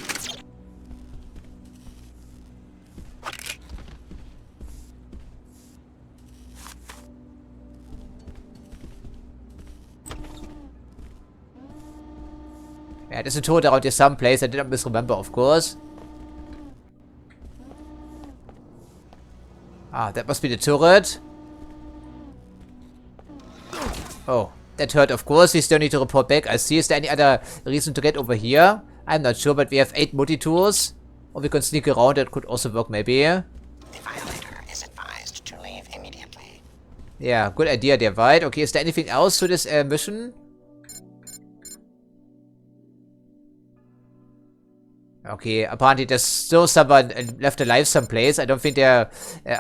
there's a toad around here someplace. I did not misremember, of course. Ah, that must be the turret. Oh, that hurt, of course. We still need to report back. I see. Is there any other reason to get over here? I'm not sure, but we have 8 multi-tools. Or we can sneak around. That could also work, maybe. The violator is advised to leave immediately. Yeah, good idea there, right? Okay, is there anything else to this mission? Okay, apparently there's still someone left alive someplace. I don't think they're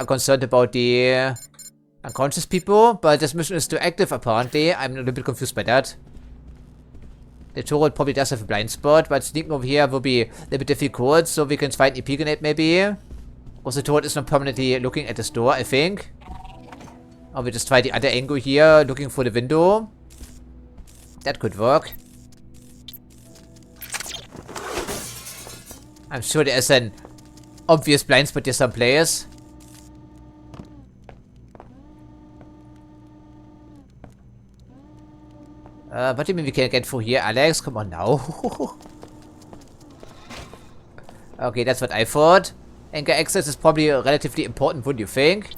concerned about the unconscious people, but this mission is still active apparently. I'm a little bit confused by that. The turret probably does have a blind spot, but sneaking over here will be a little bit difficult, so we can find an EP grenade maybe. Because the turret is not permanently looking at this door, I think. Or we just try the other angle here, looking for the window. That could work. I'm sure there's an obvious blind spot here someplace. What do you mean we can't get through here, Alex? Come on now. Okay, that's what I thought. Anchor access is probably relatively important, wouldn't you think?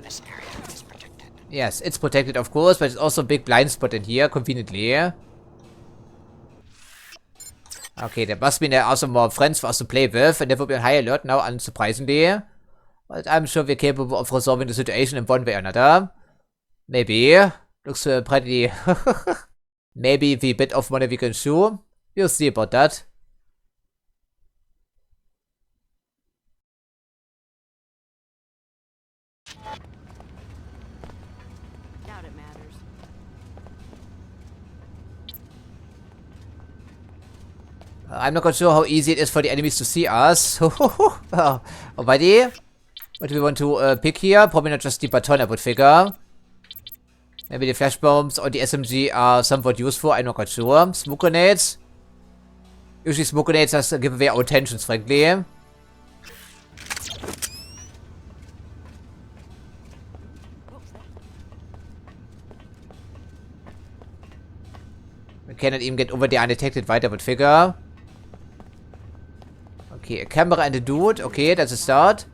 This area is protected. Yes, it's protected, of course, but it's also a big blind spot in here, conveniently. Okay, there must be also more friends for us to play with, and they will be on high alert now, unsurprisingly. But I'm sure we're capable of resolving the situation in one way or another. Maybe. Looks pretty... Maybe the bit of money we can chew. We'll see about that. Doubt it matters. I'm not quite sure how easy it is for the enemies to see us. Alrighty. What do we want to pick here? Probably not just the baton, I would figure. Maybe the flash bombs or the SMG are somewhat useful, I'm not quite sure. Smoke grenades. Usually smoke grenades just give away our intentions, frankly. We cannot even get over there undetected, right, I would figure. Okay, a camera and a dude. Okay, that's a start.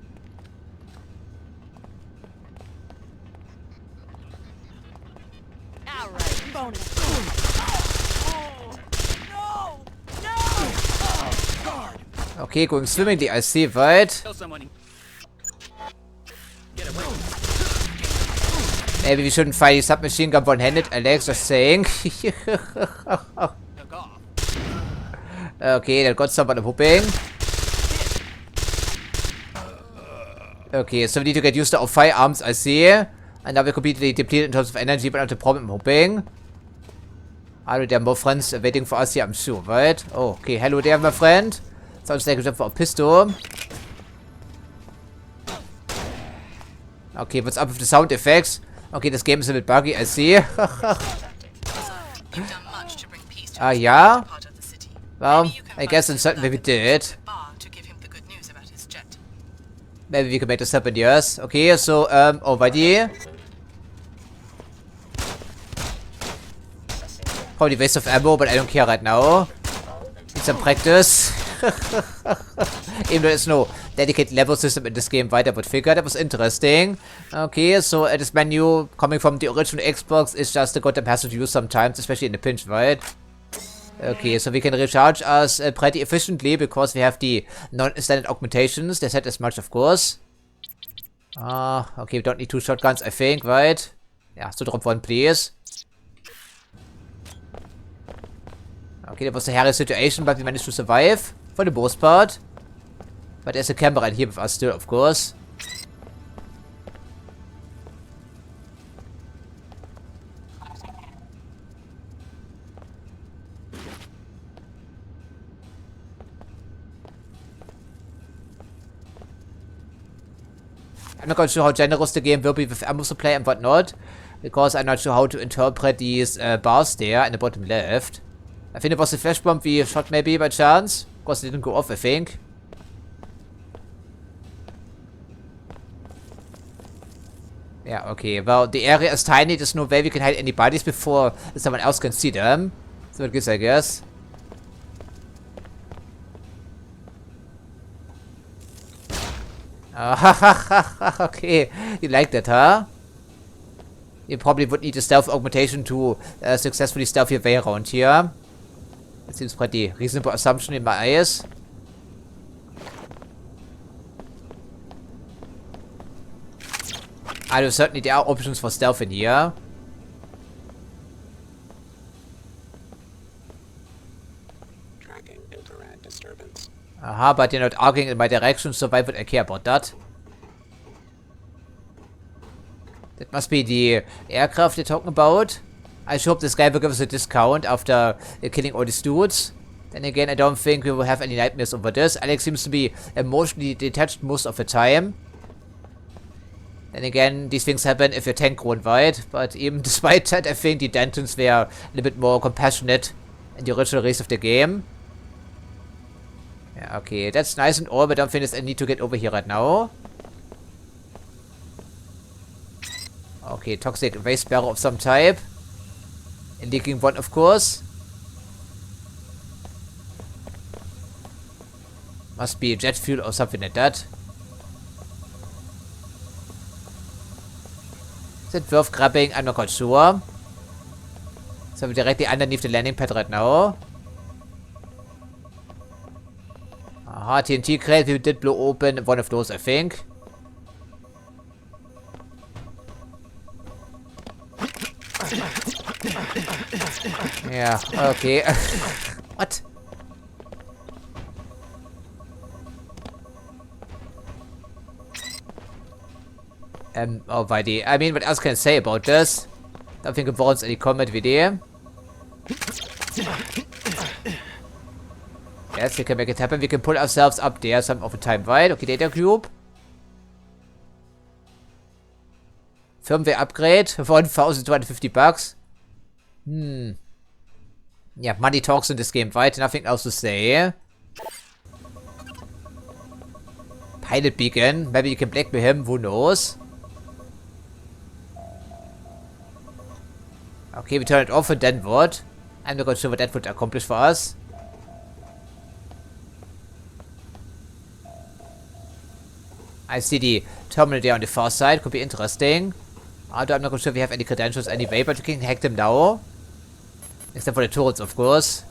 Okay, going swimmingly, I see, right? Maybe we shouldn't fire the submachine gun one-handed, Alex, just saying. Okay, that got someone, I'm hoping. Okay, so we need to get used to our firearms, I see. And now we're completely depleted in terms of energy, but not a problem, I'm hoping. Are there more friends waiting for us here? I'm sure, right? Oh, okay, hello there, my friend. Sounds like a job for a pistol. Okay, what's up with the sound effects? Okay, this game is a bit buggy, I see. Yeah? Well, I guess in certain way we did. Maybe we can make this happen, yes. Okay, so, already. Probably waste of ammo, but I don't care right now. Need some practice. Even though there's no dedicated level system in this game, right, I would figure. That was interesting. Okay, so this menu coming from the original Xbox is just a goddamn hassle to use sometimes, especially in the pinch, right? Okay, so we can recharge us pretty efficiently because we have the non-standard augmentations. They said as much, of course. Okay, we don't need 2 shotguns, I think, right? Yeah, so drop 1, please. Okay, that was a hairy situation, but we managed to survive. For the most part. But there's a camera in here with us still, of course. I'm not quite sure how generous the game will be with ammo supply and whatnot. Because I'm not sure how to interpret these bars there in the bottom left. I think it was a flash bomb we shot maybe by chance. Of course, it didn't go off, I think. Yeah, okay. Well, the area is tiny. There's no way we can hide any bodies before someone else can see them. So it gives, I guess. Okay, you like that, huh? You probably would need a stealth augmentation to successfully stealth your way around here. That seems pretty reasonable assumption in my eyes. I know certainly there are options for stealth in here. Tracking infrared disturbance. Aha, but you're not arguing in my direction, so why would I care about that? That must be the aircraft you're talking about. I hope this guy will give us a discount after killing all these dudes. Then again, I don't think we will have any nightmares over this. Alex seems to be emotionally detached most of the time. Then again, these things happen if your tank grown wide. But even despite that, I think the Dentons were a little bit more compassionate in the original race of the game. Yeah, okay, that's nice and all, but I don't think there's any need to get over here right now. Okay, toxic waste barrel of some type. A leaking one, of course. Must be jet fuel or something like that. Is it worth grabbing? I'm not quite sure. So we're directly underneath the landing pad right now. Aha, TNT crate. We did blow open one of those, I think. Yeah, okay. What? Alrighty. I mean, what else can I say about this? Don't think it warrants any comment video. Yes, we can make it happen. We can pull ourselves up there some of the time, right? Okay, data cube. Firmware upgrade for 1,250 bucks. Yeah, money talks in this game, right? Nothing else to say. Pilot beacon. Maybe you can blackmail him. Who knows? Okay, we turn it off and then what? I'm not quite sure what that would accomplish for us. I see the terminal there on the far side. Could be interesting. Although I'm not quite sure if we have any credentials anyway, but we can hack them now. Except for the turrets, of course.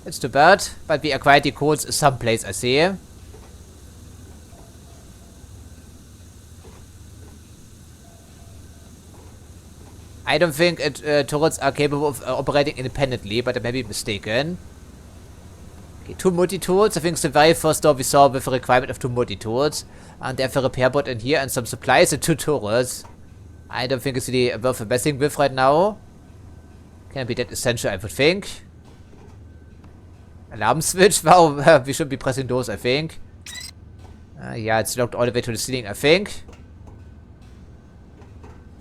It's too bad, but we acquired the codes someplace, I see. I don't think turrets are capable of operating independently, but I may be mistaken. Okay, 2 multi-tools. I think it's the very first door we saw with a requirement of 2 multi-tools. And they have a repair bot in here and some supplies and 2 turrets. I don't think it's really worth messing with right now. Can't be that essential, I would think. Alarm switch? Wow, we should be pressing those, I think. Yeah, it's locked all the way to the ceiling, I think.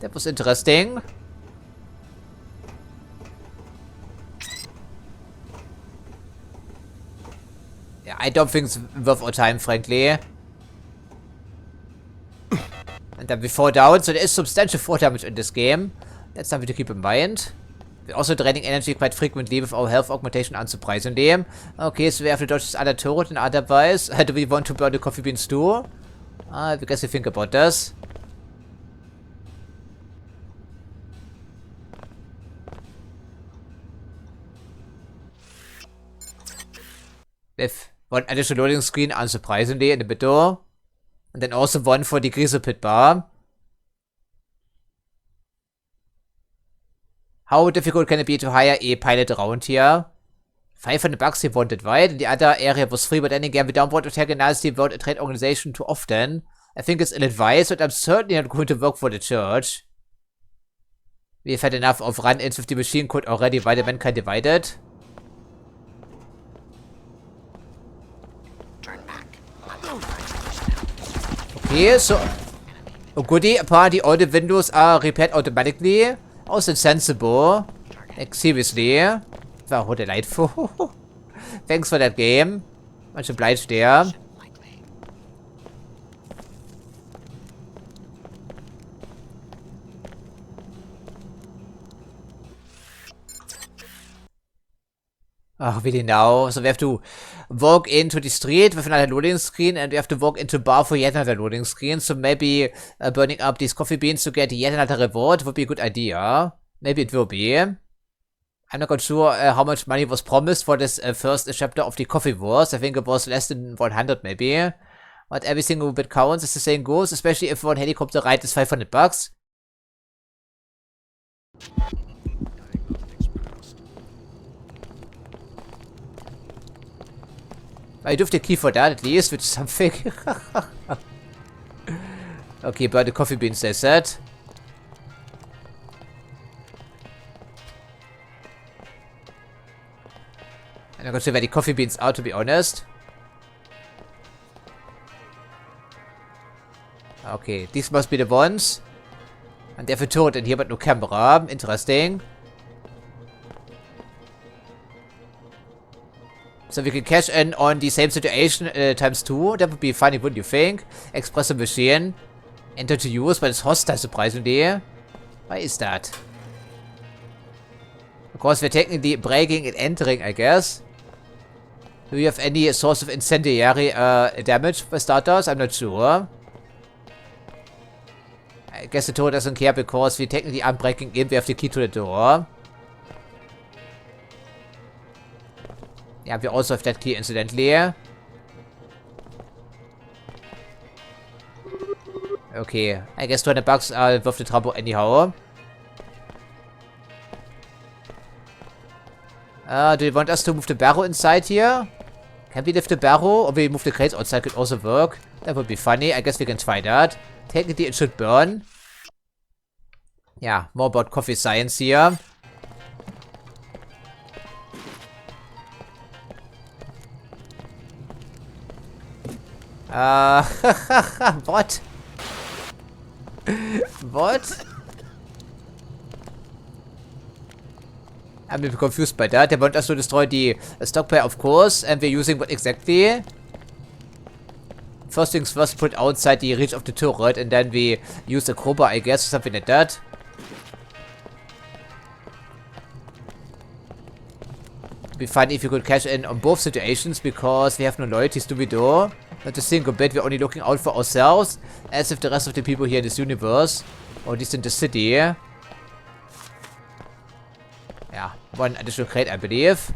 That was interesting. Yeah, I don't think it's worth our time, frankly. And then we fall down, so there is substantial fall damage in this game. That's something to keep in mind. We're also draining energy quite frequently with our health augmentation, unsurprisingly. Okay, so we have to dodge this other turret, and otherwise, do we want to burn the coffee beans too? I guess we think about this. With one additional loading screen, unsurprisingly, in the middle. And then also one for the greaser pit bar. How difficult can it be to hire a pilot around here? 500 bucks he wanted, right? And the other area was free, but then again, we don't want to antagonize the World Trade Organization too often. I think it's ill-advised, but I'm certainly not going to work for the church. We've had enough of run-ins with the machine code already, by the mankind divided. Okay, so... Oh goody, apparently all the windows are repaired automatically. Also insensible. Like, seriously. Wow, delightful. Thanks for that game. Much obliged there. Oh, really now? So we have to walk into the street with another loading screen, and we have to walk into a bar for yet another loading screen. So maybe burning up these coffee beans to get yet another reward would be a good idea. Maybe it will be. I'm not quite sure how much money was promised for this first chapter of the Coffee Wars. I think it was less than 100 maybe. But every single bit counts, as the saying goes, especially if one helicopter ride is $500. I do have the key for that at least, which is something. Okay, but the coffee beans, they said. I'm not sure where the coffee beans are, to be honest. Okay, these must be the ones. And they have a turret in here, but no camera. Interesting. So we can cash in on the same situation times 2. That would be funny, wouldn't you think? Espresso machine. Enter to use, but it's hostile, surprisingly. Why is that? Of course, we're technically breaking and entering, I guess. Do you have any source of incendiary damage for starters? I'm not sure. I guess the door doesn't care because we technically aren't breaking in. We have the key to the door. Yeah, we also have that key, incidentally. Okay, I guess $200 are worth the trouble anyhow. Do you want us to move the barrel inside here? Can we lift the barrel? Or we move the crates outside could also work. That would be funny. I guess we can try that. Technically, it should burn. Yeah, more about coffee science here. What? What? I'm a bit confused by that. They want us to destroy the stockpile, of course, and we're using what exactly? First things first, put it outside the reach of the turret, and then we use the crowbar, I guess, or something like that. It'd be fine if you could cash in on both situations, because we have no loyalties to be do. Not a single bit, we're only looking out for ourselves, as if the rest of the people here in this universe, or at least in the city. Yeah, one additional crate, I believe.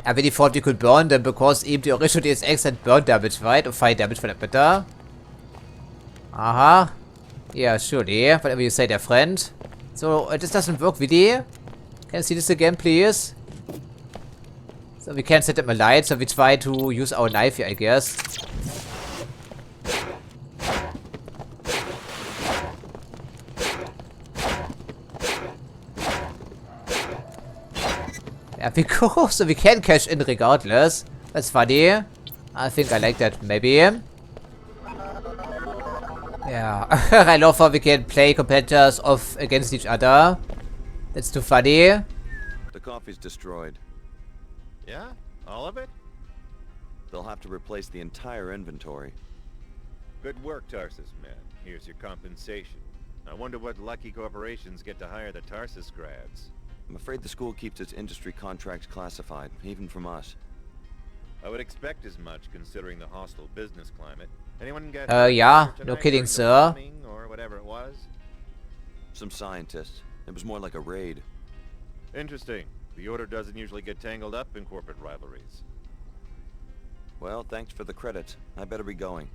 I really thought we could burn them, because even the original Deus Ex had burn damage, right? Or fire damage for that matter. Aha. Yeah, surely. Whatever you say there, friend. So, this doesn't work, really. Can I see this again, please? So, we can't set up a light, so we try to use our knife here, I guess. Yeah, because so we can cash in regardless. That's funny. I think I like that, maybe. Yeah, I love how we can play competitors off against each other. That's too funny. The coffee's destroyed. Yeah? All of it? They'll have to replace the entire inventory. Good work, Tarsus man. Here's your compensation. I wonder what lucky corporations get to hire the Tarsus grads. I'm afraid the school keeps its industry contracts classified, even from us. I would expect as much, considering the hostile business climate. Anyone get yeah, no kidding, sir. Or whatever it was? Some scientists. It was more like a raid. Interesting. The Order doesn't usually get tangled up in corporate rivalries. Well, thanks for the credit. I better be going.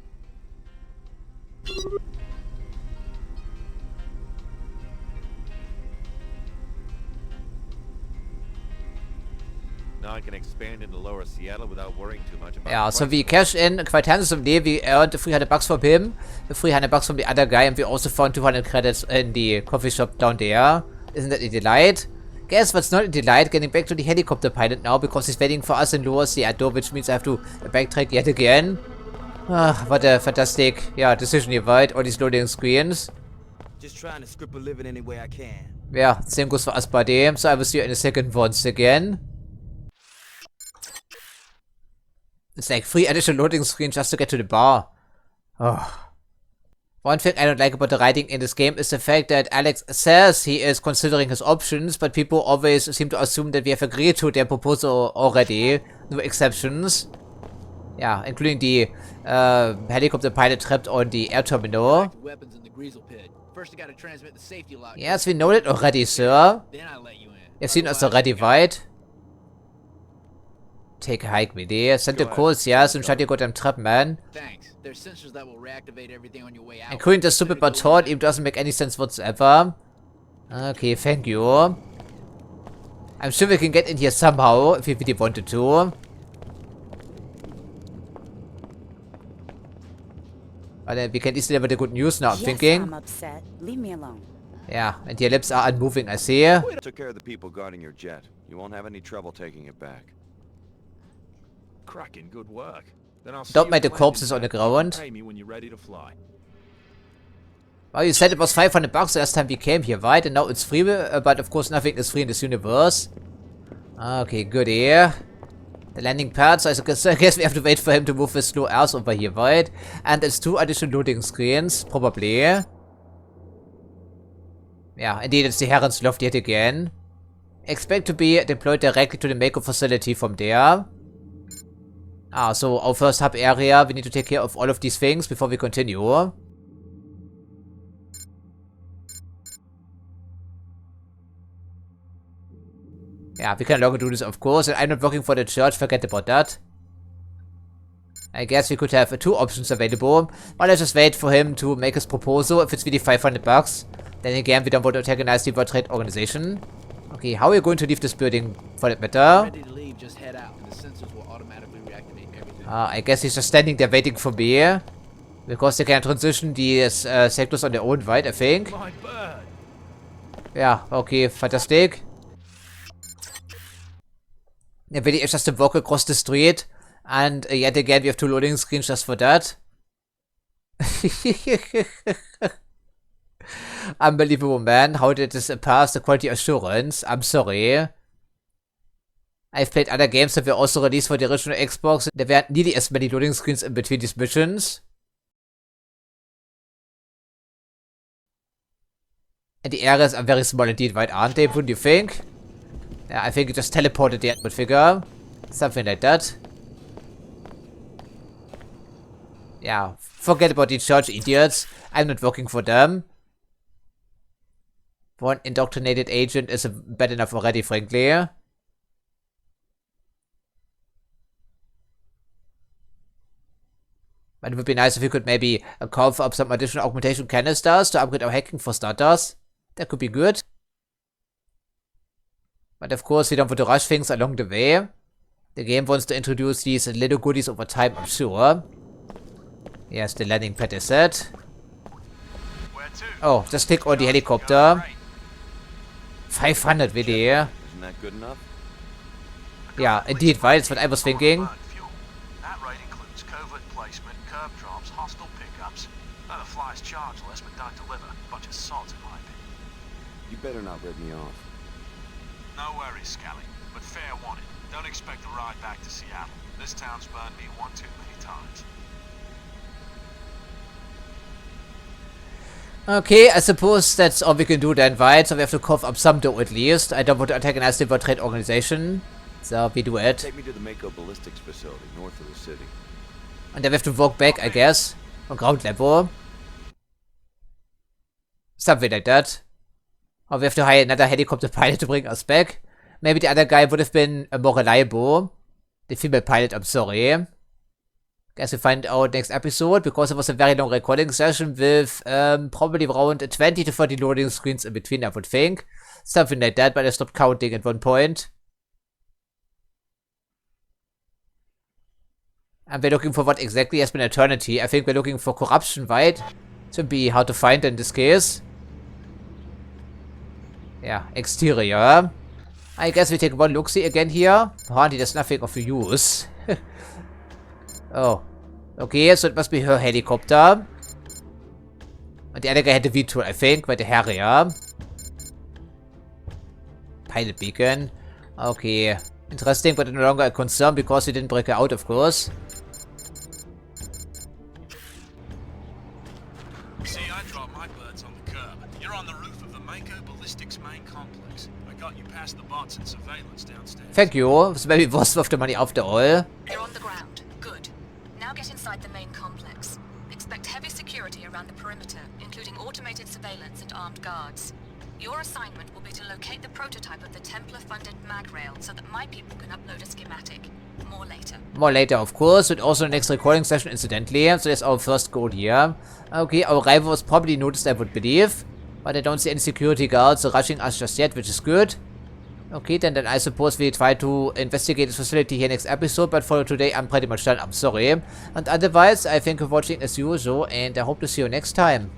Now I can expand into lower Seattle without worrying too much about. Yeah, so we cash in quite handsomely. We earned $300 from him, $300 from the other guy, and we also found 200 credits in the coffee shop down there. Isn't that a delight? Guess what's not a delight? Getting back to the helicopter pilot now, because he's waiting for us in lower Seattle, which means I have to backtrack yet again. Ah, what a fantastic, decision here, right? All these loading screens. Just trying to script a living any way I can. Yeah, same goes for us, buddy. So I will see you in a second once again. It's like 3 additional loading screens just to get to the bar. Oh. One thing I don't like about the writing in this game is the fact that Alex says he is considering his options, but people always seem to assume that we have agreed to their proposal already. No exceptions. Yeah, including the helicopter pilot trapped on the air terminal. Weapons in the Greasel pit. First, I gotta transmit the safety lock. Yes, we know that already, sir. Then I let you in. You've seen us already, right? Take a hike with you. Send the course, yes, and shut your goddamn trap, man. Thanks. There's sensors that will reactivate everything on your way out. Including the stupid baton, it doesn't make any sense whatsoever. Okay, thank you. I'm sure we can get in here somehow, if we really wanted to. But we can easily have the good news now, I'm thinking. I'm upset. Leave me alone. Yeah, and your lips are unmoving, I see. Took care of the people guarding your jet. You won't have any trouble taking it back. Cracking good work. Then I'll see Don't you make the at corpses on landing the pad. ground. Pay me when you're ready to fly. Well, you said it was $500 the last time we came here, right? And now it's free, but of course nothing is free in this universe. Okay, good here. The landing pad, so I guess we have to wait for him to move his slow ass over here, right? And it's 2 additional loading screens, probably. Yeah, indeed, it's the Heron's Loft yet again. Expect to be deployed directly to the Mako facility from there. So our first hub area, we need to take care of all of these things before we continue. Yeah, we can no longer do this, of course, and I'm not working for the church, forget about that. I guess we could have 2 options available, but let's just wait for him to make his proposal. If it's really $500, then again, we don't want to antagonize the World Trade Organization. Okay, how are you going to leave this building, for that matter? Ready to leave, just head out, and the sensors will automatically reactivate everything. I guess he's just standing there waiting for me. Because they can transition these sectors on their own, right, I think? Yeah, okay, fantastic. Then really it's just a walk across the street. And yet again, we have 2 loading screens just for that. Unbelievable, man. How did this pass the quality assurance? I'm sorry. I've played other games that were also released for the original Xbox. There weren't nearly as many loading screens in between these missions. And the areas are very small indeed, right, aren't they? Wouldn't you think? Yeah, I think it just teleported the output figure. Something like that. Yeah, forget about these church idiots. I'm not working for them. One indoctrinated agent is bad enough already, frankly. But it would be nice if we could maybe carve up some additional augmentation canisters to upgrade our hacking for starters. That could be good. But of course, we don't want to rush things along the way. The game wants to introduce these little goodies over time, I'm sure. Yes, the landing pad is set. Oh, just click on the helicopter. 500 really. Isn't that good enough? Yeah, indeed, right? That's what I was thinking. That rate includes covert placement, curb drops, hostile pickups. The flyers charge less but don't deliver. Bunch of sods in my opinion. You better not rip me off. No worries, Scally, but fair warning. Don't expect a ride back to Seattle. This town's burned me one too many times. Okay, I suppose that's all we can do then, right? So we have to cough up some dough at least. I don't want to antagonize the World Trade Organization. So we do it. Take me to the Mako ballistics facility north of the city. And then we have to walk back, I guess. On ground level. Something like that. Or we have to hire another helicopter pilot to bring us back. Maybe the other guy would have been more reliable. The female pilot, I'm sorry. Guess we'll find out next episode, because it was a very long recording session with probably around 20 to 30 loading screens in between, I would think. Something like that, but I stopped counting at one point. And we're looking for what exactly has been eternity. I think we're looking for corruption, right? Should be hard to find in this case. Yeah, exterior. I guess we take one look-see again here. Apparently there's nothing of use. Oh. Okay, so it must be her helicopter. And the other guy had the V-tool, I think, by the Harrier. Pilot beacon. Okay. Interesting, but no longer a concern because we didn't break her out, of course. buds on the curb. You're on the roof of the Mako Ballistics main complex. I got you past the bots and surveillance downstairs. Thank you. So maybe worth of the money after all. You're on the ground. Good. Now get inside the main complex. Expect heavy security around the perimeter, including automated surveillance and armed guards. Your assignment will be to locate the prototype of the Templar-funded mag rail so that my people can upload a schematic. More later. More later, of course, and also the next recording session, incidentally. So that's our first goal here. Okay, our rival was probably noticed, I would believe. But I don't see any security guards rushing us just yet, which is good. Okay, then I suppose we try to investigate this facility here next episode, but for today I'm pretty much done, I'm sorry. And otherwise, I thank you for watching as usual, and I hope to see you next time.